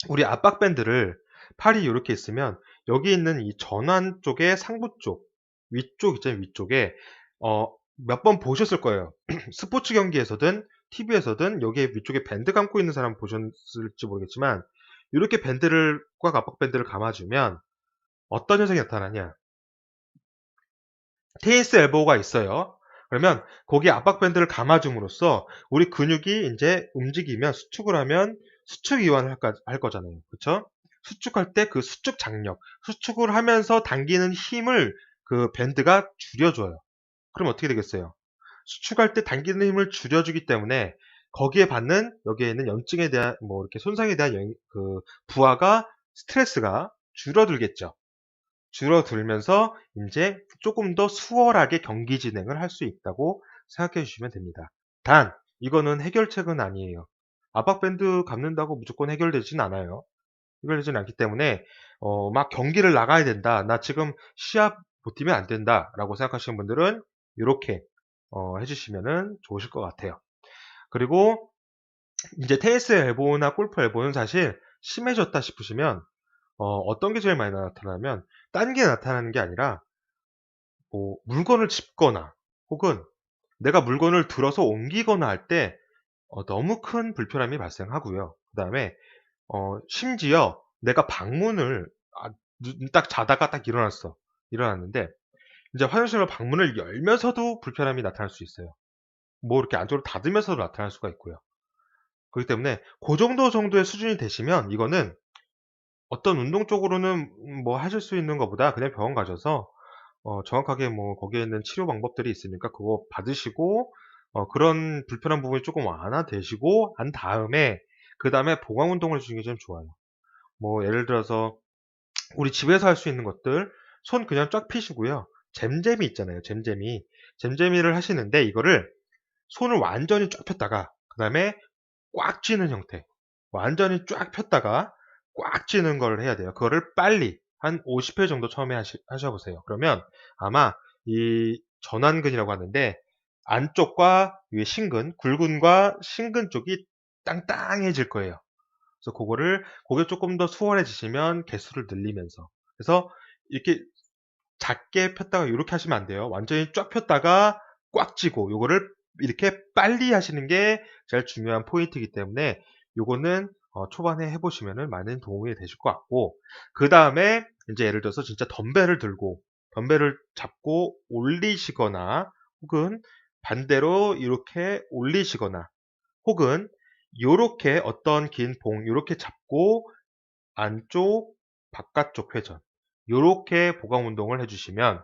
우리 압박 밴드를, 팔이 이렇게 있으면 여기 있는 이 전완 쪽의 상부 쪽, 위쪽 있잖아요. 위쪽에 몇 번 보셨을 거예요. 스포츠 경기에서든 TV에서든 여기에 위쪽에 밴드 감고 있는 사람 보셨을지 모르겠지만, 이렇게 밴드를 꽉 압박 밴드를 감아주면 어떤 현상이 나타나냐? 테니스 엘보가 있어요. 그러면 거기에 압박 밴드를 감아줌으로써 우리 근육이 이제 움직이면, 수축을 하면 수축 이완을 할 거잖아요. 그쵸? 수축할 때 그 수축 장력, 수축을 하면서 당기는 힘을 그 밴드가 줄여줘요. 그럼 어떻게 되겠어요? 수축할 때 당기는 힘을 줄여주기 때문에 거기에 받는, 여기에 있는 염증에 대한 뭐 이렇게 손상에 대한 그 부하가, 스트레스가 줄어들겠죠. 줄어들면서 이제 조금 더 수월하게 경기 진행을 할 수 있다고 생각해 주시면 됩니다. 단, 이거는 해결책은 아니에요. 압박밴드 감는다고 무조건 해결되진 않아요. 해결되진 않기 때문에 막 경기를 나가야 된다, 나 지금 시합 못 뛰면 안 된다 라고 생각하시는 분들은 이렇게 해주시면 좋으실 것 같아요. 그리고 이제 테니스 엘보나 골프 엘보는 사실 심해졌다 싶으시면 어떤 게 제일 많이 나타나면 딴 게 나타나는 게 아니라 뭐 물건을 짚거나 혹은 내가 물건을 들어서 옮기거나 할 때 너무 큰 불편함이 발생하고요. 그다음에 심지어 내가 방문을 눈 딱 자다가 딱 일어났어. 일어났는데 이제 화장실로 방문을 열면서도 불편함이 나타날 수 있어요. 뭐 이렇게 안쪽으로 닫으면서도 나타날 수가 있고요. 그렇기 때문에 그 정도의 수준이 되시면 이거는 어떤 운동 쪽으로는 뭐 하실 수 있는 것보다 그냥 병원 가셔서 정확하게 뭐 거기에 있는 치료 방법들이 있으니까 그거 받으시고 그런 불편한 부분이 조금 완화되시고 한 다음에 그다음에 보강 운동을 해주는 게 좀 좋아요. 뭐 예를 들어서 우리 집에서 할 수 있는 것들 손 그냥 쫙 펴시고요. 잼잼이 있잖아요. 잼잼이. 잼잼이를 하시는데 이거를 손을 완전히 쫙 폈다가 그다음에 꽉 쥐는 형태. 완전히 쫙 폈다가 꽉 쥐는 걸 해야 돼요. 그거를 빨리 한 50회 정도 처음에 하셔보세요. 그러면 아마 이 전완근이라고 하는데 안쪽과 위에 신근, 굴근과 신근 쪽이 땅땅해질 거예요. 그래서 그거를 고개 조금 더 수월해지시면 개수를 늘리면서 그래서 이렇게 작게 폈다가 이렇게 하시면 안 돼요. 완전히 쫙 폈다가 꽉 쥐고 요거를 이렇게 빨리 하시는 게 제일 중요한 포인트이기 때문에 요거는 초반에 해보시면은 많은 도움이 되실 것 같고 그 다음에 이제 예를 들어서 진짜 덤벨을 들고 덤벨을 잡고 올리시거나 혹은 반대로 이렇게 올리시거나 혹은 요렇게 어떤 긴 봉 요렇게 잡고 안쪽 바깥쪽 회전 요렇게 보강 운동을 해주시면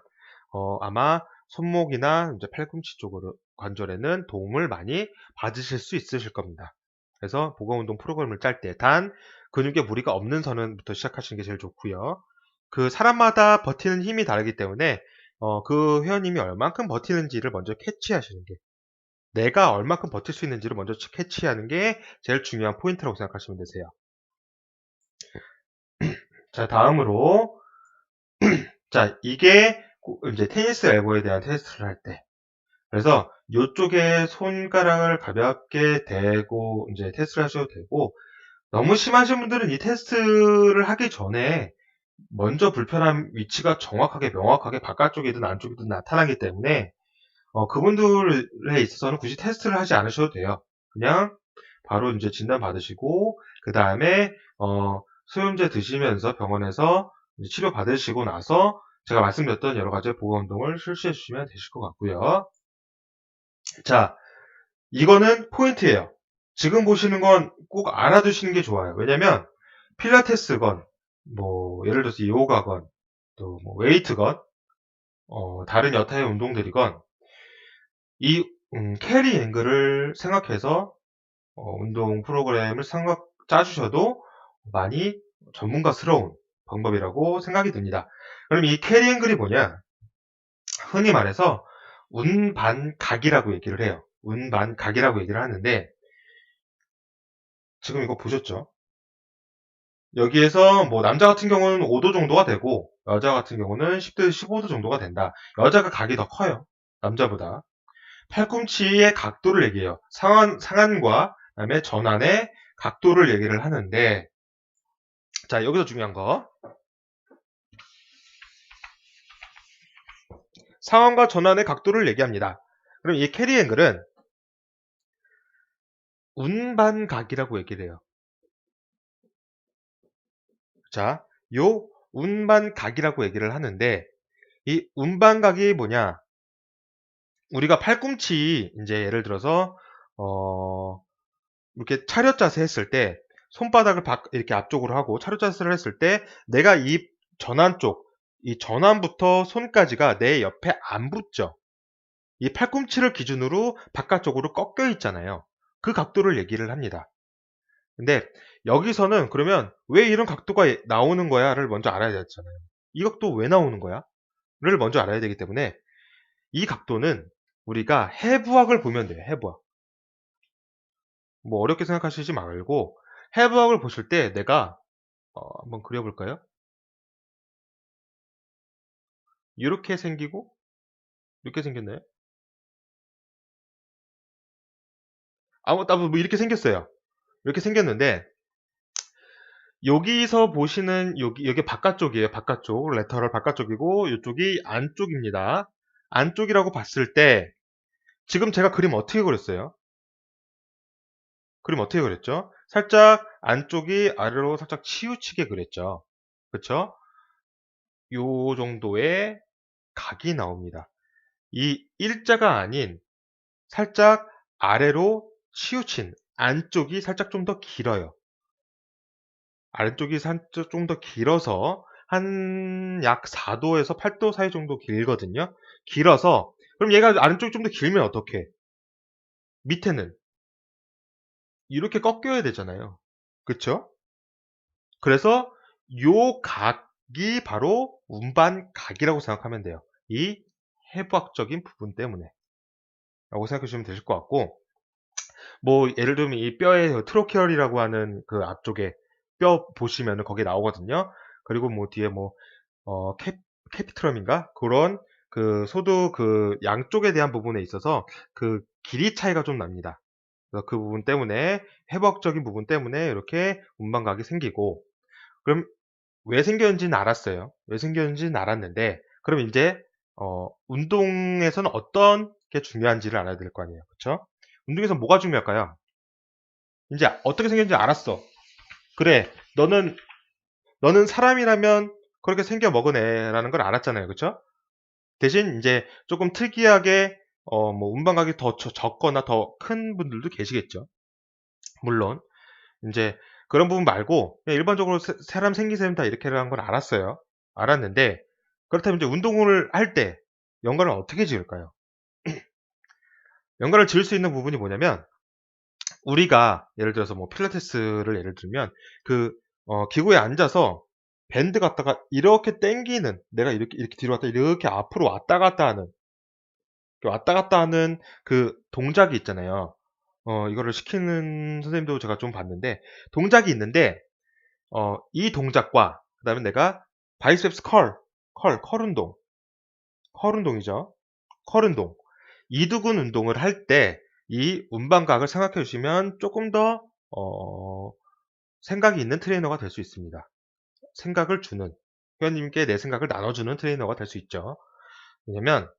아마 손목이나 이제 팔꿈치 쪽으로 관절에는 도움을 많이 받으실 수 있으실 겁니다. 그래서 보강 운동 프로그램을 짤 때 단 근육에 무리가 없는 선부터 시작하시는 게 제일 좋고요. 그 사람마다 버티는 힘이 다르기 때문에 그 회원님이 얼만큼 버티는지를 먼저 캐치하시는 게 내가 얼만큼 버틸 수 있는지를 먼저 캐치하는 게 제일 중요한 포인트라고 생각하시면 되세요. 자, 다음으로 자, 이게 이제 테니스 엘보에 대한 테스트를 할 때. 그래서 이쪽에 손가락을 가볍게 대고 이제 테스트를 하셔도 되고 너무 심하신 분들은 이 테스트를 하기 전에 먼저 불편한 위치가 정확하게 명확하게 바깥쪽이든 안쪽이든 나타나기 때문에 그분들에 있어서는 굳이 테스트를 하지 않으셔도 돼요. 그냥 바로 이제 진단 받으시고 그 다음에 수용제 드시면서 병원에서 치료 받으시고 나서 제가 말씀드렸던 여러 가지 보강 운동을 실시해 주시면 되실 것 같고요. 자, 이거는 포인트예요. 지금 보시는 건 꼭 알아두시는 게 좋아요. 왜냐면 필라테스건 뭐 예를 들어서 요가건 또 뭐 웨이트건 다른 여타의 운동들이건 이 캐리 앵글을 생각해서 운동 프로그램을 짜주셔도 많이 전문가스러운 방법이라고 생각이 듭니다. 그럼 이 캐리 앵글이 뭐냐? 흔히 말해서 운반각이라고 얘기를 해요. 운반각이라고 얘기를 하는데 지금 이거 보셨죠? 여기에서 뭐 남자 같은 경우는 5도 정도가 되고 여자 같은 경우는 10도 15도 정도가 된다. 여자가 각이 더 커요. 남자보다. 팔꿈치의 각도를 얘기해요. 상한과 그다음에 전환의 각도를 얘기를 하는데 자, 여기서 중요한 거. 상완과 전환의 각도를 얘기합니다. 그럼 이 캐리 앵글은 운반각이라고 얘기를 해요. 자, 요 운반각이라고 얘기를 하는데 이 운반각이 뭐냐? 우리가 팔꿈치 이제 예를 들어서 이렇게 차렷 자세 했을 때 손바닥을 이렇게 앞쪽으로 하고 차렷 자세를 했을 때 내가 이 전환 쪽, 이 전환부터 손까지가 내 옆에 안 붙죠. 이 팔꿈치를 기준으로 바깥쪽으로 꺾여 있잖아요. 그 각도를 얘기를 합니다. 근데 여기서는 그러면 왜 이런 각도가 나오는 거야를 먼저 알아야 되잖아요. 이 각도 왜 나오는 거야? 를 먼저 알아야 되기 때문에 이 각도는 우리가 해부학을 보면 돼요. 해부학. 뭐 어렵게 생각하시지 말고 해부학을 보실 때 내가 한번 그려볼까요? 이렇게 생기고 이렇게 생겼나요? 뭐 이렇게 생겼어요. 이렇게 생겼는데, 여기서 보시는 여기 바깥쪽이에요. 바깥쪽. 레터럴 바깥쪽이고, 이쪽이 안쪽입니다. 안쪽이라고 봤을 때, 지금 제가 그림 어떻게 그렸어요? 그림 어떻게 그렸죠? 살짝 안쪽이 아래로 살짝 치우치게 그렸죠. 그쵸? 요 정도의 각이 나옵니다. 이 일자가 아닌 살짝 아래로 치우친 안쪽이 살짝 좀 더 길어요. 아래쪽이 살짝 좀 더 길어서 한 약 4도에서 8도 사이 정도 길거든요. 길어서 그럼 얘가 아래쪽이 좀 더 길면 어떻게? 밑에는 이렇게 꺾여야 되잖아요. 그쵸? 그래서 요 각이 바로 운반각이라고 생각하면 돼요. 이 해부학적인 부분 때문에 라고 생각해 주시면 되실 것 같고, 뭐 예를 들면 이 뼈의 트로키얼이라고 하는 그 앞쪽에 뼈 보시면은 거기에 나오거든요. 그리고 뭐 뒤에 뭐 캐피트럼인가 그런 그 소두 그 양쪽에 대한 부분에 있어서 그 길이 차이가 좀 납니다. 그래서 그 부분 때문에 해부학적인 부분 때문에 이렇게 운반각이 생기고, 그럼 왜 생겼는지는 알았어요. 왜 생겼는지는 알았는데, 그럼 이제 운동에서는 어떤 게 중요한지를 알아야 될 거 아니에요. 그렇죠? 운동에서 뭐가 중요할까요? 이제 어떻게 생겼는지 알았어. 그래, 너는 사람이라면 그렇게 생겨 먹으네라는 걸 알았잖아요. 그렇죠? 대신 이제 조금 특이하게 뭐 운반각이 더 적거나 더 큰 분들도 계시겠죠. 물론 이제 그런 부분 말고 그냥 일반적으로 사람 생기셈 다 이렇게 라는 걸 알았어요. 알았는데, 그렇다면 이제 운동을 할 때 연관을 어떻게 지을까요? 연관을 지을 수 있는 부분이 뭐냐면, 우리가 예를 들어서 뭐 필라테스를 예를 들면 그 기구에 앉아서 밴드 갖다가 이렇게 당기는, 내가 이렇게 뒤로 왔다 이렇게 앞으로 왔다 갔다 하는 그 동작이 있잖아요. 이거를 시키는 선생님도 제가 좀 봤는데, 동작이 있는데 이 동작과 그다음에 내가 바이셉스 컬 운동이죠. 컬 운동. 이두근 운동을 할 때 이 운반각을 생각해 주시면 조금 더 생각이 있는 트레이너가 될 수 있습니다. 생각을 주는, 회원님께 내 생각을 나눠주는 트레이너가 될 수 있죠. 왜냐면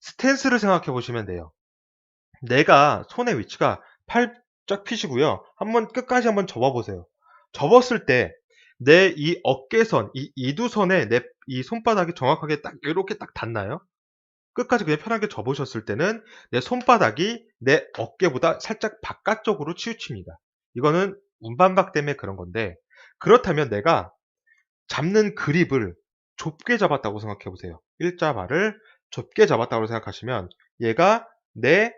스탠스를 생각해 보시면 돼요. 내가 손의 위치가 팔짝 펴시고요. 끝까지 한번 접어보세요. 접었을 때 내 이 어깨선, 이 이두선에 내 이 손바닥이 정확하게 딱 이렇게 딱 닿나요? 끝까지 그냥 편하게 접으셨을 때는 내 손바닥이 내 어깨보다 살짝 바깥쪽으로 치우칩니다. 이거는 운반각 때문에 그런 건데, 그렇다면 내가 잡는 그립을 좁게 잡았다고 생각해 보세요. 일자발을 좁게 잡았다고 생각하시면 얘가 내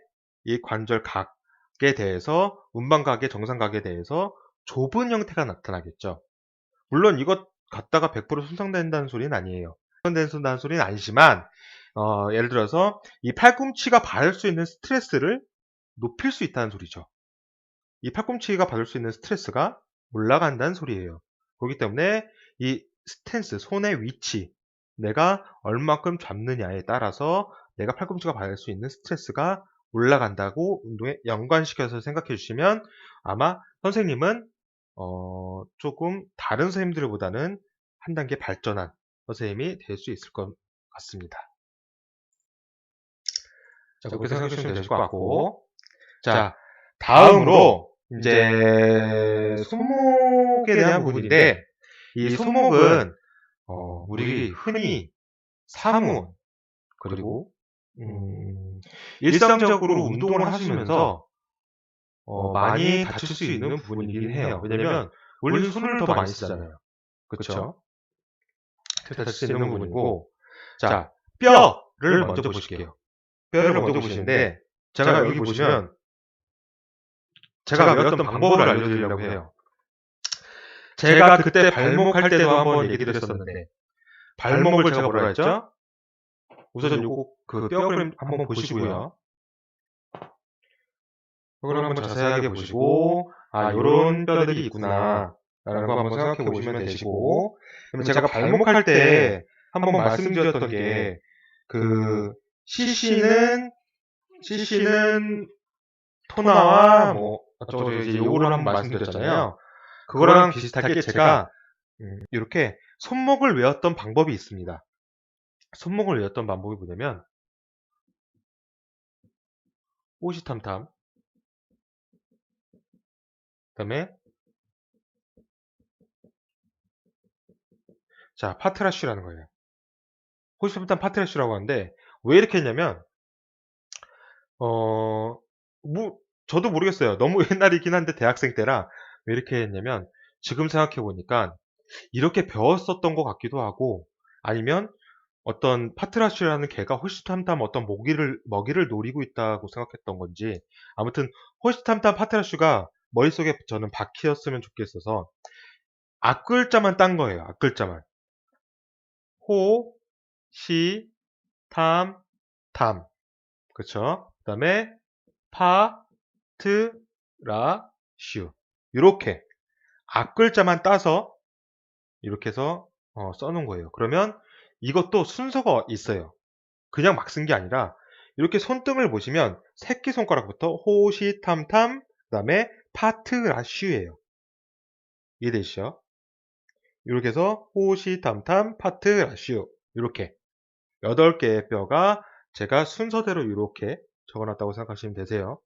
이 관절각에 대해서, 운반각의 정상각에 대해서 좁은 형태가 나타나겠죠. 물론 이것 갖다가 100% 손상된다는 소리는 아니에요. 손상된다는 소리는 아니지만 예를 들어서 이 팔꿈치가 받을 수 있는 스트레스를 높일 수 있다는 소리죠. 이 팔꿈치가 받을 수 있는 스트레스가 올라간다는 소리예요. 그렇기 때문에 이 스탠스, 손의 위치, 내가 얼마큼 잡느냐에 따라서 내가 팔꿈치가 받을 수 있는 스트레스가 올라간다고 운동에 연관시켜서 생각해 주시면 아마 선생님은 조금 다른 선생님들보다는 한 단계 발전한 선생님이 될 수 있을 것 같습니다. 자, 그렇게 생각해 주시면 되실 것 같고, 자, 다음으로 이제 손목에 대한 부분인데, 이 손목은 우리 흔히 사문, 그리고 일상적으로 운동을 하시면서 많이 다칠 수 있는 부분이긴 해요. 왜냐면 우리는 손을 더 많이 쓰잖아요. 그렇죠? 다칠 수 있는 부분이고, 자, 뼈를 먼저 보실게요. 뼈를 먼저 보시는데, 제가 여기 보시면 제가 외웠던 방법을 알려드리려고 해요. 제가 그때 발목 할 때도 한번 얘기 드렸었는데, 발목을 제가 뭐라 했죠? 우선 요거 그 뼈 그림 한번 보시고요. 그걸 한번 자세하게 보시고, 요런 뼈들이 있구나 라는 거 한번 생각해 보시면 되시고, 그러면 제가 발목 할 때 한번 말씀드렸던 게, 그 CC는 토나와 뭐 어쩌고 이제 요거를 한번 말씀드렸잖아요. 그거랑 비슷하게 제가 이렇게 손목을 외웠던 방법이 있습니다. 손목을 외웠던 방법이 뭐냐면 호시탐탐, 그다음에 자 파트라쉬라는 거예요. 호시탐탐 파트라쉬라고 하는데 왜 이렇게 했냐면 저도 모르겠어요. 너무 옛날이긴 한데 대학생 때라 왜 이렇게 했냐면 지금 생각해 보니까 이렇게 배웠었던 것 같기도 하고 아니면 어떤 파트라슈라는 개가 호시탐탐 어떤 먹이를 노리고 있다고 생각했던 건지 아무튼 호시탐탐 파트라슈가 머릿속에 저는 박히었으면 좋겠어서 앞글자만 딴 거예요. 앞글자만. 호, 시, 탐, 탐. 그쵸? 그 다음에 파, 트, 라, 슈. 이렇게 앞글자만 따서 이렇게 해서 써놓은 거예요. 그러면 이것도 순서가 있어요. 그냥 막 쓴 게 아니라 이렇게 손등을 보시면 새끼손가락부터 호시탐탐 그 다음에 파트라슈예요. 이해되시죠? 이렇게 해서 호시탐탐 파트라슈 이렇게 8개의 뼈가 제가 순서대로 이렇게 적어놨다고 생각하시면 되세요.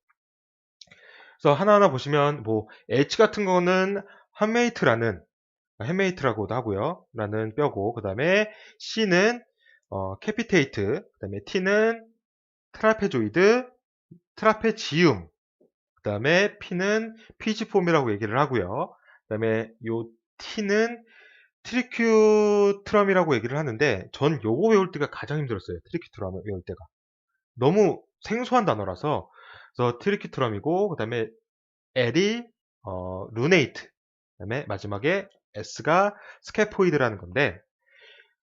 그래서 하나하나 보시면 뭐 H 같은 거는 햄메이트라고도 하고요. 라는 뼈고 그 다음에 C는 캐피테이트 그 다음에 T는 트라페조이드 트라페지움 그 다음에 P는 피지폼이라고 얘기를 하고요. 그 다음에 요 T는 트리큐트럼이라고 얘기를 하는데 전 요거 외울 때가 가장 힘들었어요. 트리큐트럼 외울 때가 너무 생소한 단어라서 그래서 트리큐트럼이고 그 다음에 L이 루네이트 그 다음에 마지막에 S가 스캐포이드라는 건데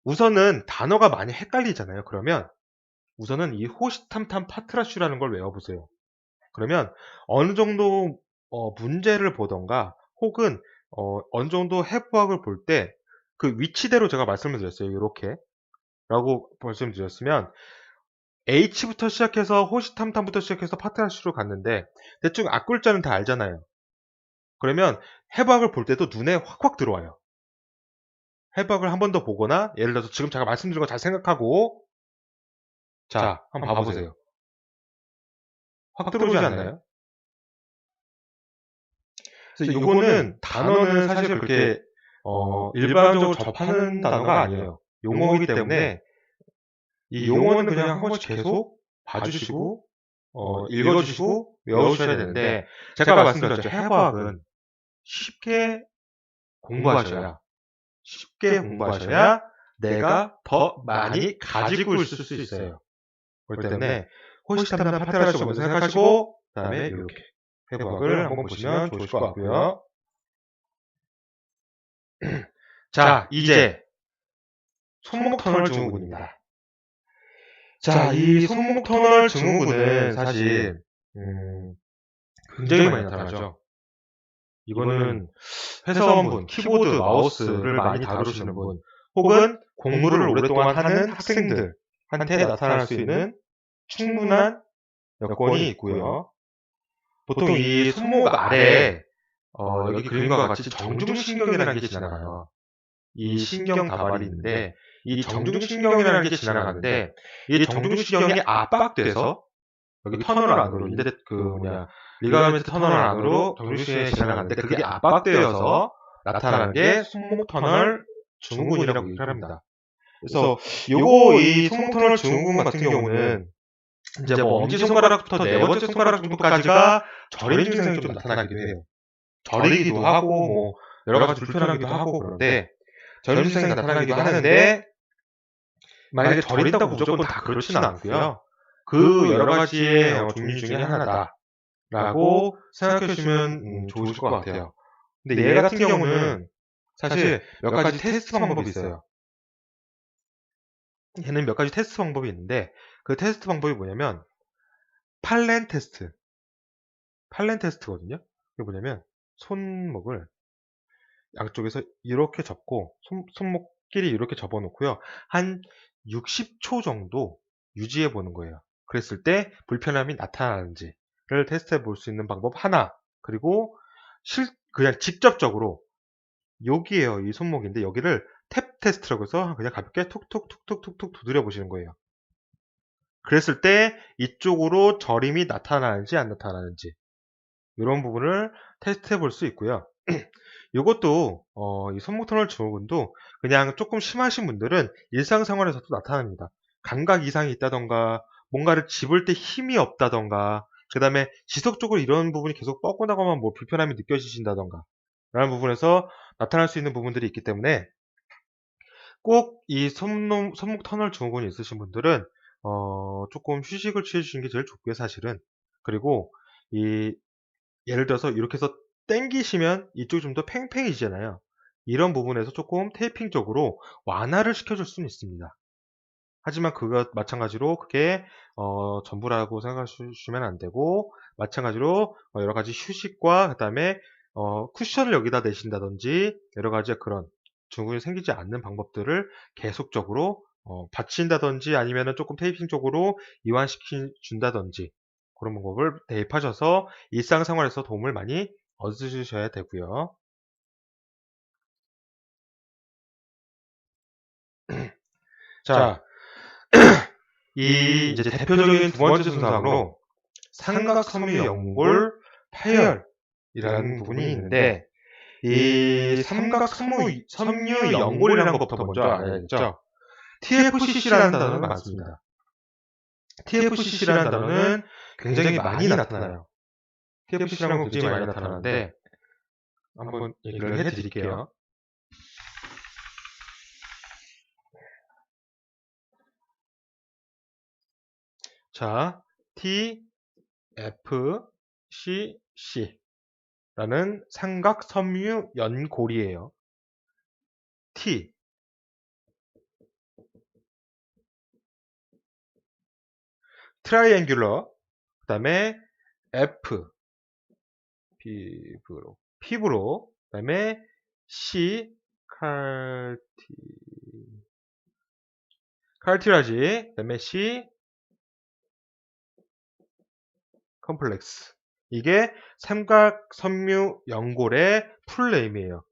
우선은 단어가 많이 헷갈리잖아요. 그러면 우선은 이 호시탐탐 파트라슈라는 걸 외워보세요. 그러면 어느 정도 문제를 보던가 혹은 어느 정도 해부학을 볼 때 그 위치대로 제가 말씀을 드렸어요. 이렇게 라고 말씀드렸으면 H부터 시작해서 호시탐탐부터 시작해서 파트라슈로 갔는데 대충 앞글자는 다 알잖아요. 그러면 해부학을 볼 때도 눈에 확확 들어와요. 해부학을 한 번 더 보거나 예를 들어서 지금 제가 말씀드린 거 잘 생각하고 자 한번 봐보세요. 확 들어오지 않나요? 그래서 요거는 단어는 사실 그렇게 일반적으로 접하는 단어가 아니에요. 용어이기 때문에 이 용어는 그냥 한 번씩 계속 봐주시고 읽어주시고 외워주셔야 되는데 제가 말씀드렸죠. 해부학은 쉽게 공부하셔야 내가 더 많이 가지고 있을 수 있어요. 그렇기 때문에 호시탐탐 파트라슈 먼저 생각하시고 그 다음에 이렇게 해부학을 한번 보시면 좋으실 것 같고요. 자, 이제 손목터널 증후군입니다. 자, 이 손목터널 증후군은 사실 굉장히 많이 나타나죠. 이거는 회사원분, 키보드, 마우스를 많이 다루시는 분, 혹은 공부를 오랫동안 하는 학생들한테 나타날 수 있는 충분한 여건이 있고요. 보통 이 손목 아래에 여기 그림과 같이 정중신경이라는 게 지나가요. 이 신경 다발이 있는데 이 정중신경이라는 게 지나가는데 이 정중신경이 압박돼서 여기 터널 안으로 리가멘트 터널 안으로 정중신경이 지나가는데 그게 압박되어서 나타나는 게 손목터널 증후군이라고 얘기를 합니다. 그래서 이 손목터널 증후군 같은 경우는 이제 뭐 엄지손가락부터 네 번째 손가락 정도까지가 저림 증상이 좀 나타나기도 해요. 저리기도 하고 뭐 여러 가지 불편하기도 하고 그런데 저림 증상이 나타나기도 하는데 만약에 저린다고 무조건 다 그렇지는 않고요. 그 여러 가지의 종류 중에 하나다라고 생각해 주시면 좋으실 것 같아요. 근데 얘 같은 경우는 사실 몇 가지 테스트 방법이 있어요. 얘는 몇 가지 테스트 방법이 있는데 그 테스트 방법이 뭐냐면 팔렌 테스트거든요. 이게 뭐냐면 손목을 양쪽에서 이렇게 접고 손목끼리 이렇게 접어 놓고요. 한 60초 정도 유지해 보는 거예요. 그랬을 때 불편함이 나타나는지 테스트해 볼 수 있는 방법 하나. 그리고 그냥 직접적으로 여기에요. 이 손목인데 여기를 탭 테스트라고 해서 그냥 가볍게 툭툭툭툭툭툭 두드려 보시는 거예요. 그랬을 때 이쪽으로 저림이 나타나는지 안 나타나는지 이런 부분을 테스트해 볼 수 있고요. 이것도 이 손목 터널 증후군도 그냥 조금 심하신 분들은 일상생활에서도 나타납니다. 감각 이상이 있다던가 뭔가를 집을 때 힘이 없다던가 그 다음에 지속적으로 이런 부분이 계속 뻐근하거나 뭐 불편함이 느껴지신다던가 라는 부분에서 나타날 수 있는 부분들이 있기 때문에 꼭 이 손목 터널 증후군이 있으신 분들은 조금 휴식을 취해 주시는 게 제일 좋고요, 사실은. 그리고 예를 들어서 이렇게 해서 당기시면 이쪽이 좀 더 팽팽해지잖아요. 이런 부분에서 조금 테이핑 쪽으로 완화를 시켜줄 수는 있습니다. 하지만 그것 마찬가지로 그게 전부라고 생각하시면 안 되고 마찬가지로 여러 가지 휴식과 그다음에 쿠션을 여기다 내신다든지 여러 가지 그런 증후군이 생기지 않는 방법들을 계속적으로 받친다든지 아니면은 조금 테이핑 쪽으로 이완시켜 준다든지 그런 방법을 대입하셔서 일상생활에서 도움을 많이 얻으셔야 되고요. 자, 이제 대표적인 두 번째 손상으로 삼각섬유연골 파열이라는 부분이 있는데 이 삼각섬유연골이라는 것부터 먼저 알아야겠죠. TFCC라는 단어는 많습니다. TFCC라는 단어는 굉장히 많이 나타나요. TFC라는 건 굉장히 많이 나타나는데 한번 얘기를 해드릴게요. 자, TFCC라는 삼각섬유연골이에요. T 트라이앵귤러 그 다음에 F 피부로 그 다음에 C 칼티라지 그 다음에 C 컴플렉스 이게 삼각섬유연골의 풀네임이에요.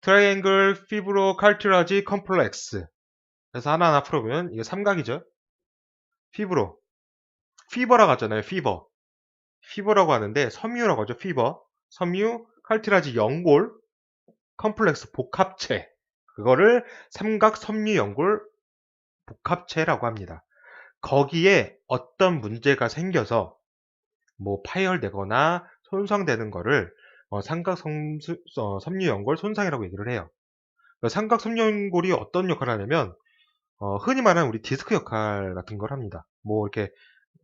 트라이앵글 피브로 칼티라지 컴플렉스 그래서 하나하나 풀어보면 이게 삼각이죠. 피버라고 하잖아요. 피버라고 하는데 섬유라고 하죠. 섬유 칼티라지 연골 컴플렉스 복합체 그거를 삼각섬유연골 복합체라고 합니다. 거기에 어떤 문제가 생겨서 뭐 파열되거나 손상되는 거를 삼각섬유연골 손상이라고 얘기를 해요. 삼각섬유연골이 어떤 역할을 하냐면 흔히 말하는 우리 디스크 역할 같은 걸 합니다. 뭐 이렇게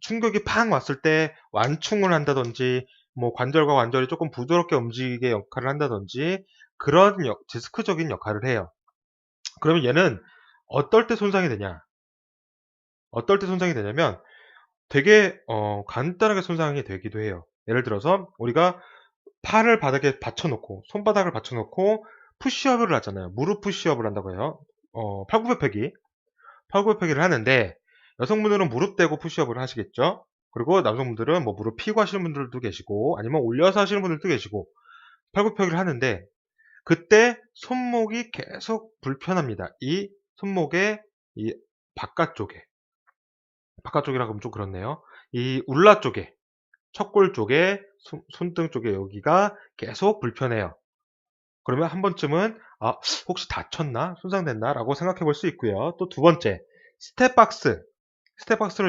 충격이 팍 왔을 때 완충을 한다든지 뭐 관절과 관절이 조금 부드럽게 움직이게 역할을 한다든지 그런 디스크적인 역할을 해요. 그러면 얘는 어떨 때 손상이 되냐? 어떨 때 손상이 되냐면 되게 간단하게 손상이 되기도 해요. 예를 들어서 우리가 팔을 바닥에 받쳐놓고 손바닥을 받쳐놓고 푸시업을 하잖아요. 무릎 푸시업을 한다고 해요. 팔굽혀펴기를 하는데 여성분들은 무릎 대고 푸시업을 하시겠죠. 그리고 남성분들은 뭐 무릎 펴고 하시는 분들도 계시고 아니면 올려서 하시는 분들도 계시고 팔굽혀펴기를 하는데 그때 손목이 계속 불편합니다. 이 손목의 이 바깥쪽이라고 하면 좀 그렇네요. 이 울라 쪽에 척골 쪽에 손등 쪽에 여기가 계속 불편해요. 그러면 한 번쯤은 혹시 다쳤나? 손상됐나? 라고 생각해 볼 수 있고요. 또 두 번째, 스텝박스를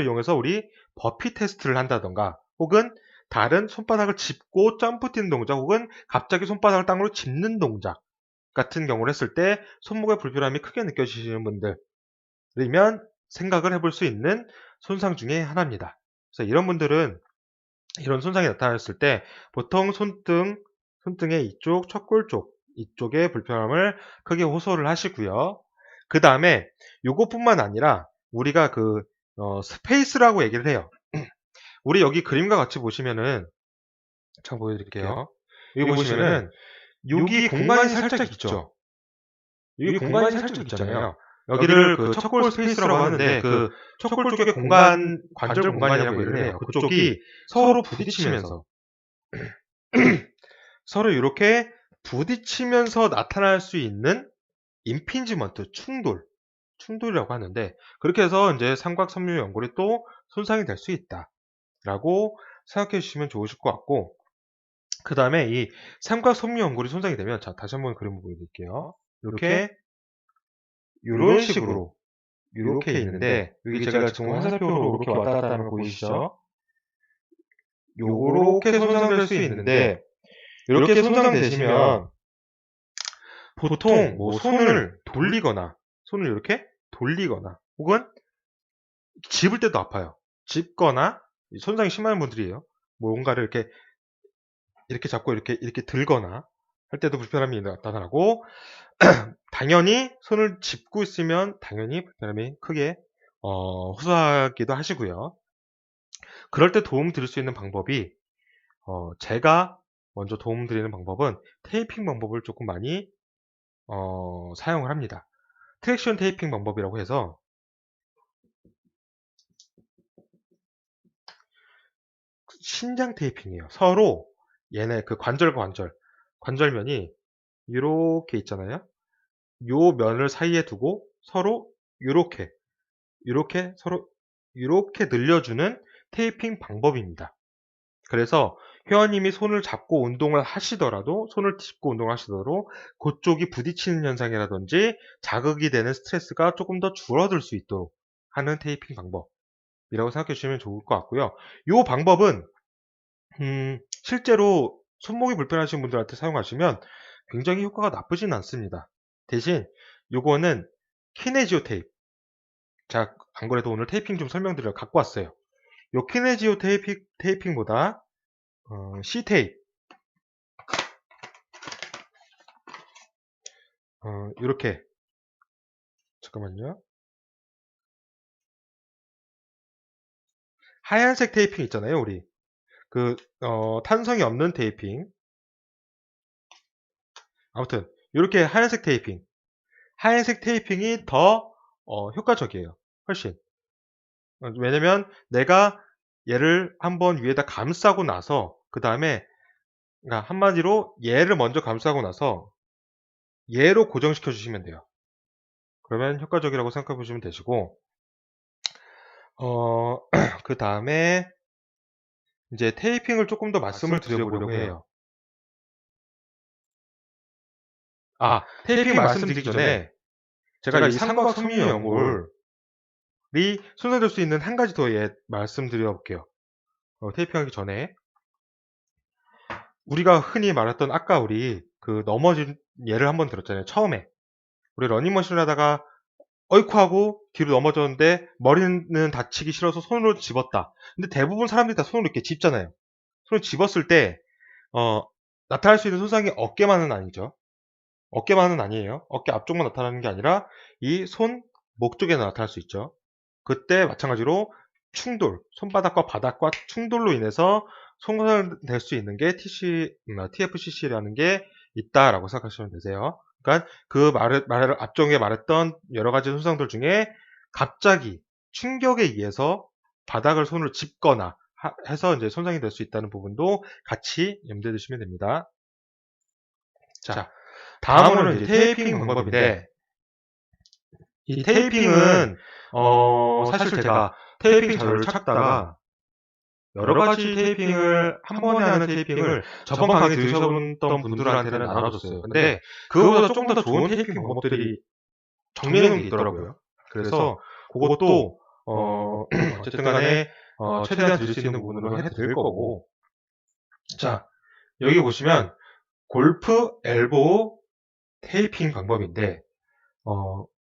이용해서 우리 버피 테스트를 한다던가 혹은 다른 손바닥을 짚고 점프 뛰는 동작 혹은 갑자기 손바닥을 땅으로 짚는 동작 같은 경우를 했을 때 손목의 불편함이 크게 느껴지시는 분들이면 생각을 해볼 수 있는 손상 중에 하나입니다. 그래서 이런 분들은 이런 손상이 나타났을 때 보통 손등의 이쪽 척골 쪽 이쪽에 불편함을 크게 호소를 하시고요. 그 다음에 요것뿐만 아니라 우리가 스페이스라고 얘기를 해요. 우리 여기 그림과 같이 보시면은 잠깐 보여드릴게요. 여기 보시면은 여기 공간이 살짝 있죠. 여기 공간이 살짝 있잖아요. 여기를 그 척골 스페이스라고 하는데 그 척골 쪽에 공간, 관절 공간이라고 얘기를 해요. 그쪽이 서로 부딪히면서 서로 이렇게 부딪히면서 나타날 수 있는 임핀지먼트, 충돌이라고 하는데, 그렇게 해서 이제 삼각섬유 연골이 또 손상이 될 수 있다라고 생각해 주시면 좋으실 것 같고, 그 다음에 이 삼각섬유 연골이 손상이 되면, 자, 다시 한번 그림 보여드릴게요. 이런 식으로 이렇게 있는데, 여기 제가 지금 화살표로 이렇게 왔다 갔다 하는 거 보이시죠? 요렇게 손상될 수 있는데, 이렇게 손상되시면 보통 뭐 손을 이렇게 돌리거나 혹은 집을 때도 아파요. 집거나 손상이 심한 분들이에요. 뭔가를 이렇게 잡고 이렇게 들거나 할 때도 불편함이 나타나고, 당연히 손을 짚고 있으면 당연히 불편함이 크게 호소하기도 하시고요. 그럴 때 도움 드릴 수 있는 방법이, 제가 먼저 도움 드리는 방법은 테이핑 방법을 조금 많이 사용을 합니다. 트랙션 테이핑 방법이라고 해서 신장 테이핑이에요. 서로 얘네 그 관절과 관절면이 이렇게 있잖아요. 요 면을 사이에 두고 서로 이렇게 서로 이렇게 늘려주는 테이핑 방법입니다. 그래서 회원님이 손을 짚고 운동을 하시더라도 그쪽이 부딪히는 현상이라든지 자극이 되는 스트레스가 조금 더 줄어들 수 있도록 하는 테이핑 방법이라고 생각해 주시면 좋을 것 같고요. 이 방법은 실제로 손목이 불편하신 분들한테 사용하시면 굉장히 효과가 나쁘진 않습니다. 대신 요거는 키네지오 테이프, 자, 안 그래도 오늘 테이핑 좀 설명드려 갖고 왔어요. 요 키네지오 테이핑보다 C테이프, 이렇게, 잠깐만요. 하얀색 테이핑 있잖아요, 우리. 탄성이 없는 테이핑. 아무튼, 이렇게 하얀색 테이핑이 더 효과적이에요. 훨씬. 왜냐면 내가 얘를 한번 위에다 감싸고 나서, 그 다음에, 그러니까 한마디로 얘를 먼저 감싸고 나서 얘로 고정시켜 주시면 돼요. 그러면 효과적이라고 생각해 보시면 되시고, 그 다음에 이제 테이핑을 조금 더 말씀을 드려보려고 해요. 테이핑 말씀드리기 전에 제가 이 삼각섬유 연골이 손상될 수 있는 한 가지 더 말씀드려 볼게요. 테이핑하기 전에 우리가 흔히 말했던 아까 우리 그 넘어진 예를 한번 들었잖아요. 처음에 우리 러닝머신을 하다가 어이쿠 하고 뒤로 넘어졌는데 머리는 다치기 싫어서 손으로 집었다. 근데 대부분 사람들이 다 손으로 이렇게 집잖아요. 손을 집었을 때 나타날 수 있는 손상이 어깨만은 아니죠. 어깨만은 아니에요. 어깨 앞쪽만 나타나는 게 아니라 이 목 쪽에 나타날 수 있죠. 그때 마찬가지로 손바닥과 바닥과 충돌로 인해서 손상될 수 있는 게 TFCC라는 게 있다라고 생각하시면 되세요. 그러니까 그 앞쪽에 말했던 여러 가지 손상들 중에 갑자기 충격에 의해서 바닥을 손으로 짚거나 해서 이제 손상이 될 수 있다는 부분도 같이 염두에 두시면 됩니다. 자, 다음으로는 이제 테이핑 방법인데, 이 테이핑은 사실 제가 테이핑 자료를 찾다가 여러 가지 테이핑을 한 번에 하는 테이핑을 저번 강의 들으셨던 분들한테는 나눠줬어요. 근데 그거보다 조금 더 좋은 테이핑 방법들이 정리해 놓은 게 있더라고요. 그래서 그것도 어쨌든 간에 최대한 드릴 수 있는 부분으로 해드릴 거고, 자, 여기 보시면 골프 엘보우 테이핑 방법인데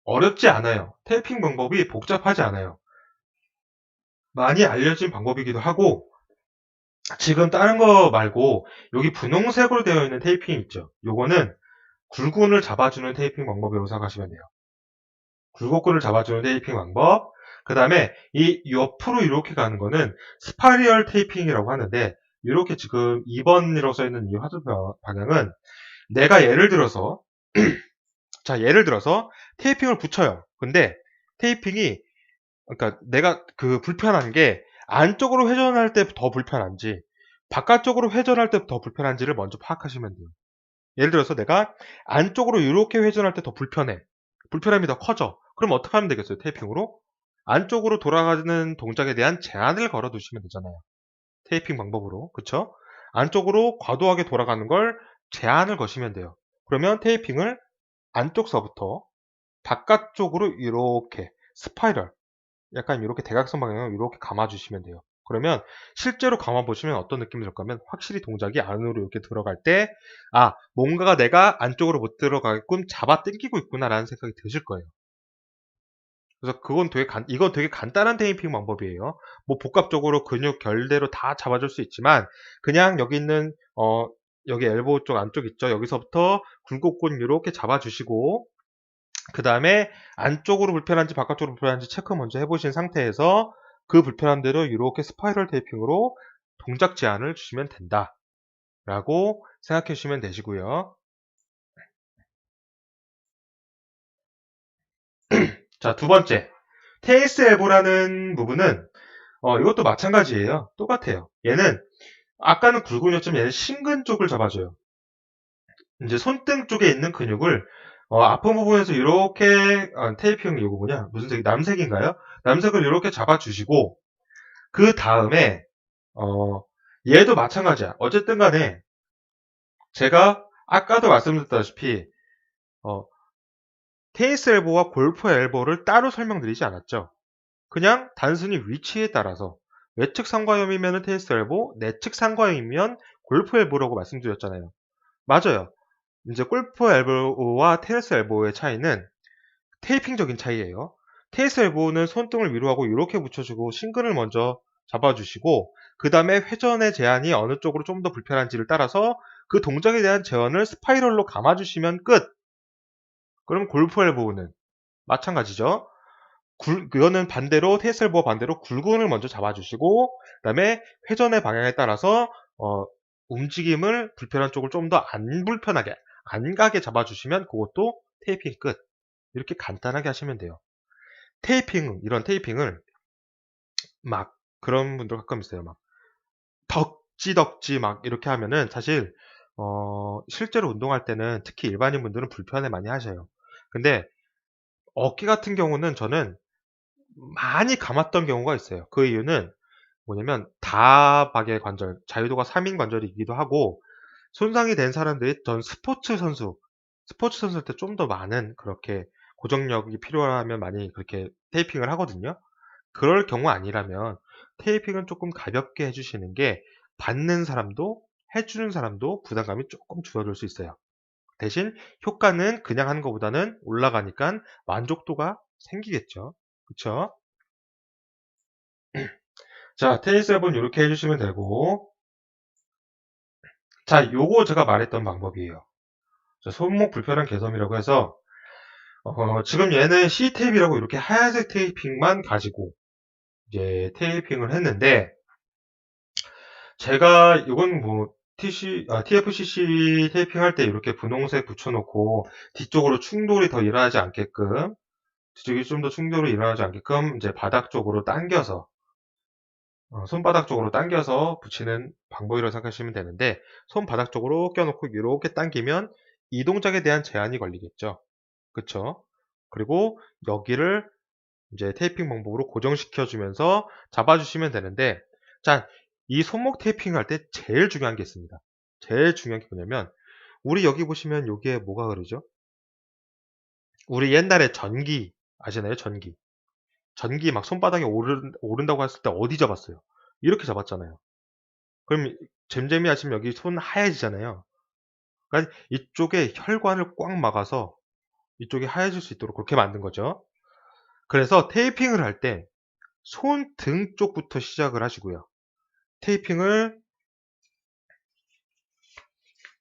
어렵지 않아요. 테이핑 방법이 복잡하지 않아요. 많이 알려진 방법이기도 하고, 지금 다른 거 말고 여기 분홍색으로 되어 있는 테이핑 있죠. 요거는 굴곡근을 잡아주는 테이핑 방법이라고 생각하시면 돼요. 굴곡근을 잡아주는 테이핑 방법. 그 다음에 이 옆으로 이렇게 가는 거는 스파이럴 테이핑이라고 하는데, 이렇게 지금 2번이라고 써있는 이 화살표 방향은 내가 예를 들어서 테이핑을 붙여요. 근데 테이핑이 그러니까 내가 불편한 게 안쪽으로 회전할 때 더 불편한지 바깥쪽으로 회전할 때 더 불편한지를 먼저 파악하시면 돼요. 예를 들어서 내가 안쪽으로 이렇게 회전할 때 더 불편해. 불편함이 더 커져. 그럼 어떻게 하면 되겠어요? 테이핑으로? 안쪽으로 돌아가는 동작에 대한 제한을 걸어 두시면 되잖아요. 테이핑 방법으로. 그쵸? 안쪽으로 과도하게 돌아가는 걸 제한을 거시면 돼요. 그러면 테이핑을 안쪽서부터 바깥쪽으로 이렇게 스파이럴, 약간 이렇게 대각선 방향으로 이렇게 감아주시면 돼요. 그러면 실제로 감아보시면 어떤 느낌이 들까 하면 확실히 동작이 안으로 이렇게 들어갈 때 뭔가가 내가 안쪽으로 못 들어가게끔 잡아 당기고 있구나 라는 생각이 드실 거예요. 그래서 이건 되게 간단한 테이핑 방법이에요. 뭐 복합적으로 근육 결대로 다 잡아줄 수 있지만 그냥 여기 있는 여기 엘보우 쪽 안쪽 있죠. 여기서부터 굴곡근 이렇게 잡아주시고 그 다음에 안쪽으로 불편한지 바깥쪽으로 불편한지 체크 먼저 해보신 상태에서 그 불편한 대로 이렇게 스파이럴 테이핑으로 동작 제한을 주시면 된다 라고 생각해 주시면 되시고요. 자, 두 번째 테이스 엘보라는 부분은 이것도 마찬가지예요. 똑같아요. 얘는 아까는 굴근이었지만 얘는 심근 쪽을 잡아줘요. 이제 손등 쪽에 있는 근육을 아픈 부분에서 이렇게 테이핑 이거 뭐냐 무슨 색이 남색인가요? 남색을 이렇게 잡아주시고 그 다음에 얘도 마찬가지야. 어쨌든 간에 제가 아까도 말씀드렸다시피 테니스 엘보와 골프 엘보를 따로 설명드리지 않았죠. 그냥 단순히 위치에 따라서 외측 상과염이면 테니스 엘보, 내측 상과염이면 골프 엘보라고 말씀드렸잖아요. 맞아요. 이제 골프 엘보와 테니스 엘보의 차이는 테이핑적인 차이예요. 테니스 엘보는 손등을 위로 하고 이렇게 붙여주고 심근을 먼저 잡아주시고 그 다음에 회전의 제한이 어느 쪽으로 좀 더 불편한지를 따라서 그 동작에 대한 제한을 스파이럴로 감아주시면 끝. 그럼 골프 엘보는 마찬가지죠. 그거는 반대로 테니스 엘보와 반대로 굴근을 먼저 잡아주시고 그 다음에 회전의 방향에 따라서 움직임을 불편한 쪽을 좀 더 안 불편하게 안 가게 잡아주시면 그것도 테이핑 끝. 이렇게 간단하게 하시면 돼요. 이런 테이핑을 막 그런 분들 가끔 있어요. 막 덕지 막 이렇게 하면은 사실 실제로 운동할 때는 특히 일반인 분들은 불편해 많이 하셔요. 근데 어깨 같은 경우는 저는 많이 감았던 경우가 있어요. 그 이유는 뭐냐면 다박의 관절, 자유도가 3인 관절이기도 하고 손상이 된 사람들이 전 스포츠 선수일 때 좀 더 많은 그렇게 고정력이 필요하면 많이 그렇게 테이핑을 하거든요. 그럴 경우 아니라면 테이핑은 조금 가볍게 해주시는 게 받는 사람도 해주는 사람도 부담감이 조금 줄어들 수 있어요. 대신 효과는 그냥 하는 것보다는 올라가니까 만족도가 생기겠죠. 그쵸? 자, 테니스 앱은 이렇게 해주시면 되고 자, 요거 제가 말했던 방법이에요. 자, 손목 불편한 개섬이라고 해서 지금 얘는 C테이프라고 이렇게 하얀색 테이핑만 가지고 이제 테이핑을 했는데 제가 이건 뭐 TFCC 테이핑 할 때 이렇게 분홍색 붙여놓고 뒤쪽으로 충돌이 더 일어나지 않게끔 뒤쪽이 좀 더 충돌이 일어나지 않게끔 이제 바닥 쪽으로 당겨서 손바닥 쪽으로 당겨서 붙이는 방법이라고 생각하시면 되는데 손바닥 쪽으로 껴놓고 이렇게 당기면 이 동작에 대한 제한이 걸리겠죠. 그쵸? 그리고 여기를 이제 테이핑 방법으로 고정시켜 주면서 잡아주시면 되는데 자, 이 손목 테이핑 할 때 제일 중요한 게 있습니다. 제일 중요한 게 뭐냐면 우리 여기 보시면 여기에 뭐가 그러죠? 우리 옛날에 전기 아시나요? 전기 막 손바닥에 오른다고 했을 때 어디 잡았어요? 이렇게 잡았잖아요. 그럼 잼잼이 하시면 여기 손 하얘지잖아요. 그러니까 이쪽에 혈관을 꽉 막아서 이쪽이 하얘질 수 있도록 그렇게 만든 거죠. 그래서 테이핑을 할 때 손등 쪽부터 시작을 하시고요. 테이핑을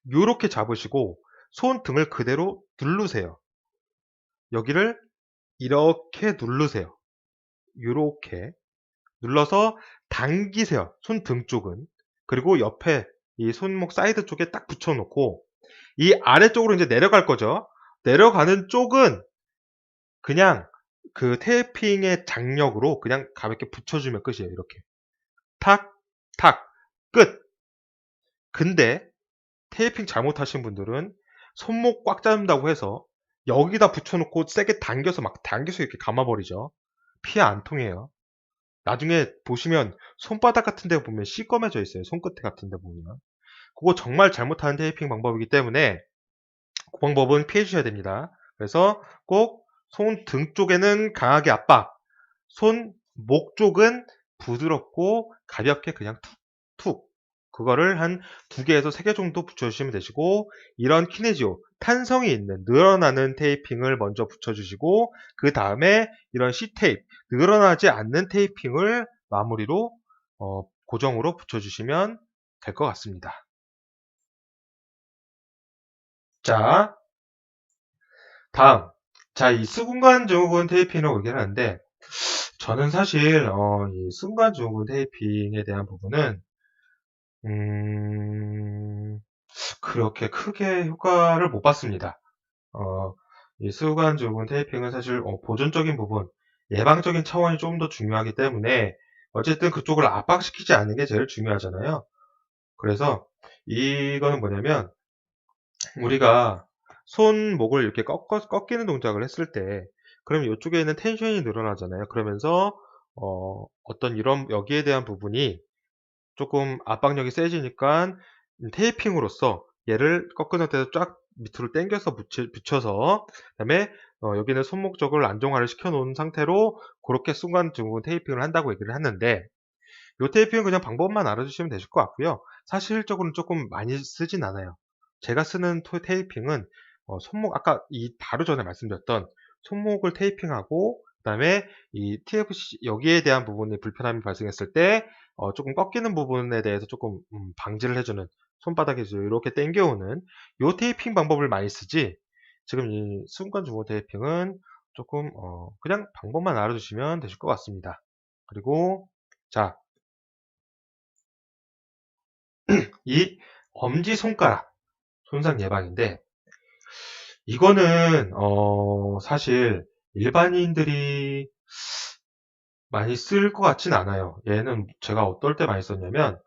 이렇게 잡으시고 손등을 그대로 누르세요. 여기를 이렇게 누르세요. 이렇게 눌러서 당기세요. 손등 쪽은. 그리고 옆에 이 손목 사이드 쪽에 딱 붙여놓고 이 아래쪽으로 이제 내려갈 거죠. 내려가는 쪽은 그냥 그 테이핑의 장력으로 그냥 가볍게 붙여주면 끝이에요. 이렇게 탁, 탁, 끝. 근데 테이핑 잘못하신 분들은 손목 꽉 잡는다고 해서 여기다 붙여놓고 세게 당겨서 막 당겨서 이렇게 감아버리죠. 피 안 통해요. 나중에 보시면 손바닥 같은 데 보면 시꺼매져 있어요. 손끝에 같은 데 보면. 그거 정말 잘못하는 테이핑 방법이기 때문에 그 방법은 피해 주셔야 됩니다. 그래서 꼭 손 등 쪽에는 강하게 압박, 손 목 쪽은 부드럽고 가볍게 그냥 툭툭 그거를 한 2개에서 3개 정도 붙여주시면 되시고, 이런 키네지오 탄성이 있는 늘어나는 테이핑을 먼저 붙여주시고 그 다음에 이런 C테이프 늘어나지 않는 테이핑을 마무리로 고정으로 붙여주시면 될 것 같습니다. 자, 다음. 자, 이 수분관 증후군 테이핑이라고 얘기를 하는데, 저는 사실, 이 수분관 증후군 테이핑에 대한 부분은, 그렇게 크게 효과를 못 봤습니다. 이 수분관 증후군 테이핑은 사실, 보존적인 부분, 예방적인 차원이 좀 더 중요하기 때문에, 어쨌든 그쪽을 압박시키지 않는 게 제일 중요하잖아요. 그래서, 이거는 뭐냐면, 우리가 손목을 이렇게 꺾이는 동작을 했을 때, 그럼 이쪽에 있는 텐션이 늘어나잖아요. 그러면서 어떤 이런 여기에 대한 부분이 조금 압박력이 세지니까 테이핑으로써 얘를 꺾은 상태에서 쫙 밑으로 당겨서 붙여서 그다음에 여기는 손목 쪽을 안정화를 시켜 놓은 상태로 그렇게 순간 증후군 테이핑을 한다고 얘기를 하는데, 요 테이핑은 그냥 방법만 알아주시면 되실 것 같고요. 사실적으로는 조금 많이 쓰진 않아요. 제가 쓰는 테이핑은 손목, 아까 바로 전에 말씀드렸던 손목을 테이핑하고 그다음에 이 TFC 여기에 대한 부분이 불편함이 발생했을 때 조금 꺾이는 부분에 대해서 조금 방지를 해주는, 손바닥에서 이렇게 당겨오는 요 테이핑 방법을 많이 쓰지, 지금 이 순간 중후 테이핑은 조금 그냥 방법만 알아주시면 되실 것 같습니다. 그리고 자, 이 엄지손가락 손상 예방인데, 이거는 사실 일반인들이 많이 쓸 것 같진 않아요. 얘는 제가 어떨 때 많이 썼냐면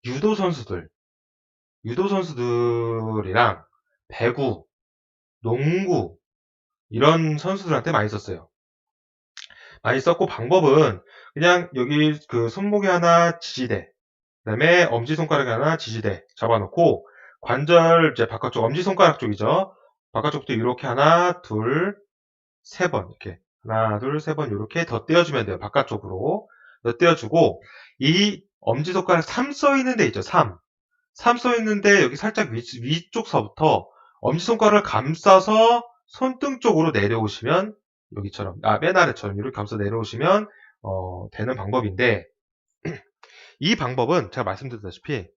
유도 선수들이랑 배구, 농구 이런 선수들한테 많이 썼어요. 많이 썼고, 방법은 그냥 여기 그 손목에 하나 지지대, 그다음에 엄지손가락에 하나 지지대 잡아놓고 관절 이제 바깥쪽 엄지손가락 쪽이죠. 바깥쪽도 이렇게 하나, 둘, 세 번 이렇게 하나, 둘, 세 번 이렇게 더 떼어주면 돼요. 바깥쪽으로 더 떼어주고, 이 엄지손가락 3 써있는 데 있죠. 3 써있는데 여기 살짝 위쪽서부터 엄지손가락을 감싸서 손등 쪽으로 내려오시면, 여기처럼 맨 아래처럼 이렇게 감싸 내려오시면 되는 방법인데, 이 방법은 제가 말씀드렸다시피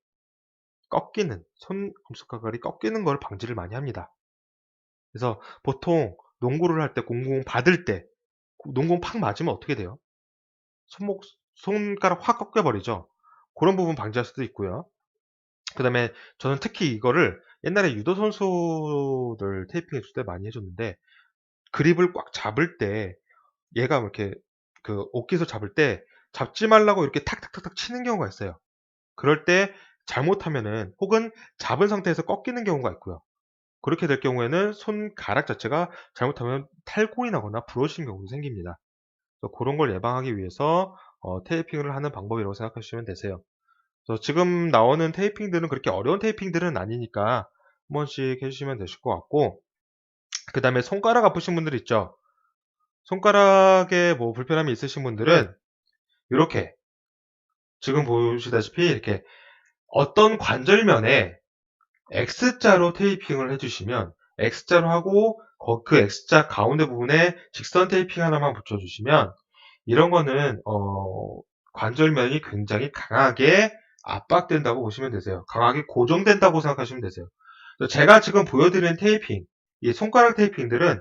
꺾이는, 손금속가락이 꺾이는 걸 방지를 많이 합니다. 그래서 보통 농구를 할 때 공공 받을 때 농공 팍 맞으면 어떻게 돼요? 손가락 확 꺾여버리죠. 그런 부분 방지할 수도 있고요. 그 다음에 저는 특히 이거를 옛날에 유도 선수들 테이핑 해줄 때 많이 해줬는데, 그립을 꽉 잡을 때 얘가 이렇게 그 옷깃을 잡을 때 잡지 말라고 이렇게 탁탁탁탁 치는 경우가 있어요. 그럴 때 잘못하면은, 혹은 잡은 상태에서 꺾이는 경우가 있고요. 그렇게 될 경우에는 손가락 자체가 잘못하면 탈골이 나거나 부러지는 경우도 생깁니다. 그런 걸 예방하기 위해서 테이핑을 하는 방법이라고 생각하시면 되세요. 그래서 지금 나오는 테이핑들은 그렇게 어려운 테이핑들은 아니니까 한 번씩 해주시면 되실 것 같고, 그 다음에 손가락 아프신 분들 있죠. 손가락에 뭐 불편함이 있으신 분들은 이렇게 지금 보시다시피 이렇게 어떤 관절면에 X자로 테이핑을 해주시면, X자로 하고 그 X자 가운데 부분에 직선 테이핑 하나만 붙여주시면, 이런 거는 관절면이 굉장히 강하게 압박된다고 보시면 되세요. 강하게 고정된다고 생각하시면 되세요. 제가 지금 보여드리는 테이핑, 이 손가락 테이핑들은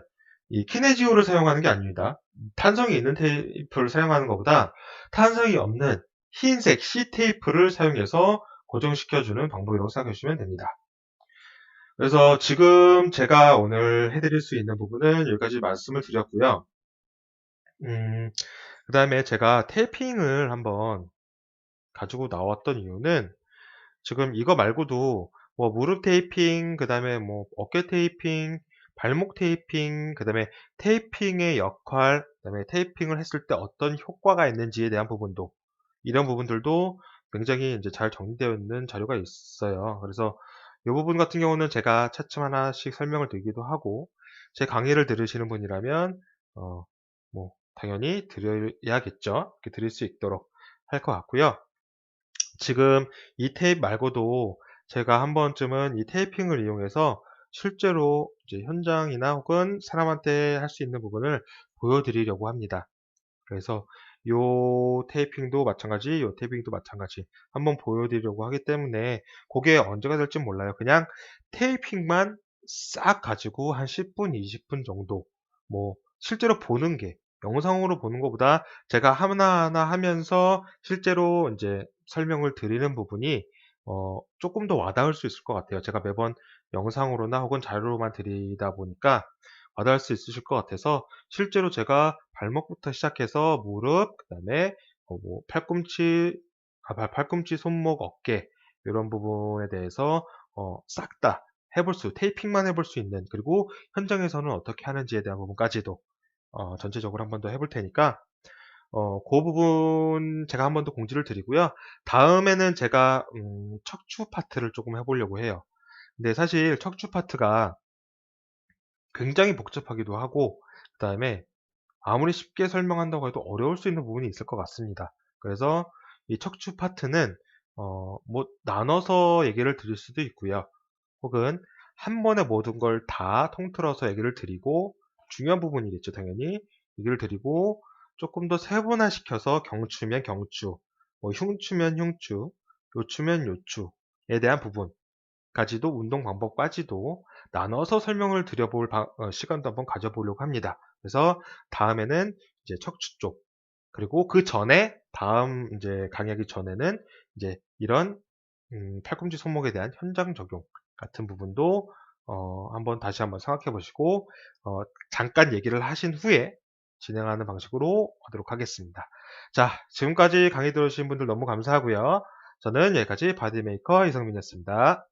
이 키네지오를 사용하는 게 아닙니다. 탄성이 있는 테이프를 사용하는 것보다 탄성이 없는 흰색 C 테이프를 사용해서 고정시켜주는 방법이라고 생각하시면 됩니다. 그래서 지금 제가 오늘 해드릴 수 있는 부분은 여기까지 말씀을 드렸고요. 그 다음에 제가 테이핑을 한번 가지고 나왔던 이유는 지금 이거 말고도 뭐 무릎 테이핑, 그 다음에 뭐 어깨 테이핑, 발목 테이핑, 그 다음에 테이핑의 역할, 그 다음에 테이핑을 했을 때 어떤 효과가 있는지에 대한 부분도, 이런 부분들도 굉장히 이제 잘 정리되어 있는 자료가 있어요. 그래서 이 부분 같은 경우는 제가 차츰 하나씩 설명을 드리기도 하고, 제 강의를 들으시는 분이라면 뭐 당연히 드려야겠죠. 이렇게 드릴 수 있도록 할 것 같고요. 지금 이 테이프 말고도 제가 한 번쯤은 이 테이핑을 이용해서 실제로 이제 현장이나 혹은 사람한테 할 수 있는 부분을 보여드리려고 합니다. 그래서 요 테이핑도 마찬가지, 요 테이핑도 마찬가지 한번 보여드리려고 하기 때문에 그게 언제가 될지 몰라요. 그냥 테이핑만 싹 가지고 한 10분, 20분 정도 뭐 실제로 보는 게 영상으로 보는 것보다 제가 하나하나 하면서 실제로 이제 설명을 드리는 부분이 조금 더 와닿을 수 있을 것 같아요. 제가 매번 영상으로나 혹은 자료로만 드리다 보니까 와닿을 수 있으실 것 같아서 실제로 제가 발목부터 시작해서 무릎, 그 다음에 뭐 팔꿈치, 손목, 어깨 이런 부분에 대해서 싹 다 테이핑만 해볼 수 있는, 그리고 현장에서는 어떻게 하는지에 대한 부분까지도 전체적으로 한 번 더 해볼 테니까 그 부분 제가 한 번 더 공지를 드리고요. 다음에는 제가 척추 파트를 조금 해보려고 해요. 근데 사실 척추 파트가 굉장히 복잡하기도 하고, 그 다음에 아무리 쉽게 설명한다고 해도 어려울 수 있는 부분이 있을 것 같습니다. 그래서 이 척추 파트는 뭐 나눠서 얘기를 드릴 수도 있고요. 혹은 한 번에 모든 걸 다 통틀어서 얘기를 드리고, 중요한 부분이겠죠, 당연히. 얘기를 드리고 조금 더 세분화시켜서 경추면 경추, 뭐 흉추면 흉추, 요추면 요추에 대한 부분 가지도, 운동 방법까지도 나눠서 설명을 드려볼 시간도 한번 가져보려고 합니다. 그래서 다음에는 이제 척추 쪽, 그리고 그 전에 다음 이제 강의하기 전에는 이제 이런 팔꿈치 손목에 대한 현장 적용 같은 부분도 다시 한번 생각해 보시고 잠깐 얘기를 하신 후에 진행하는 방식으로 하도록 하겠습니다. 자, 지금까지 강의 들으신 분들 너무 감사하고요. 저는 여기까지 바디메이커 이성민이었습니다.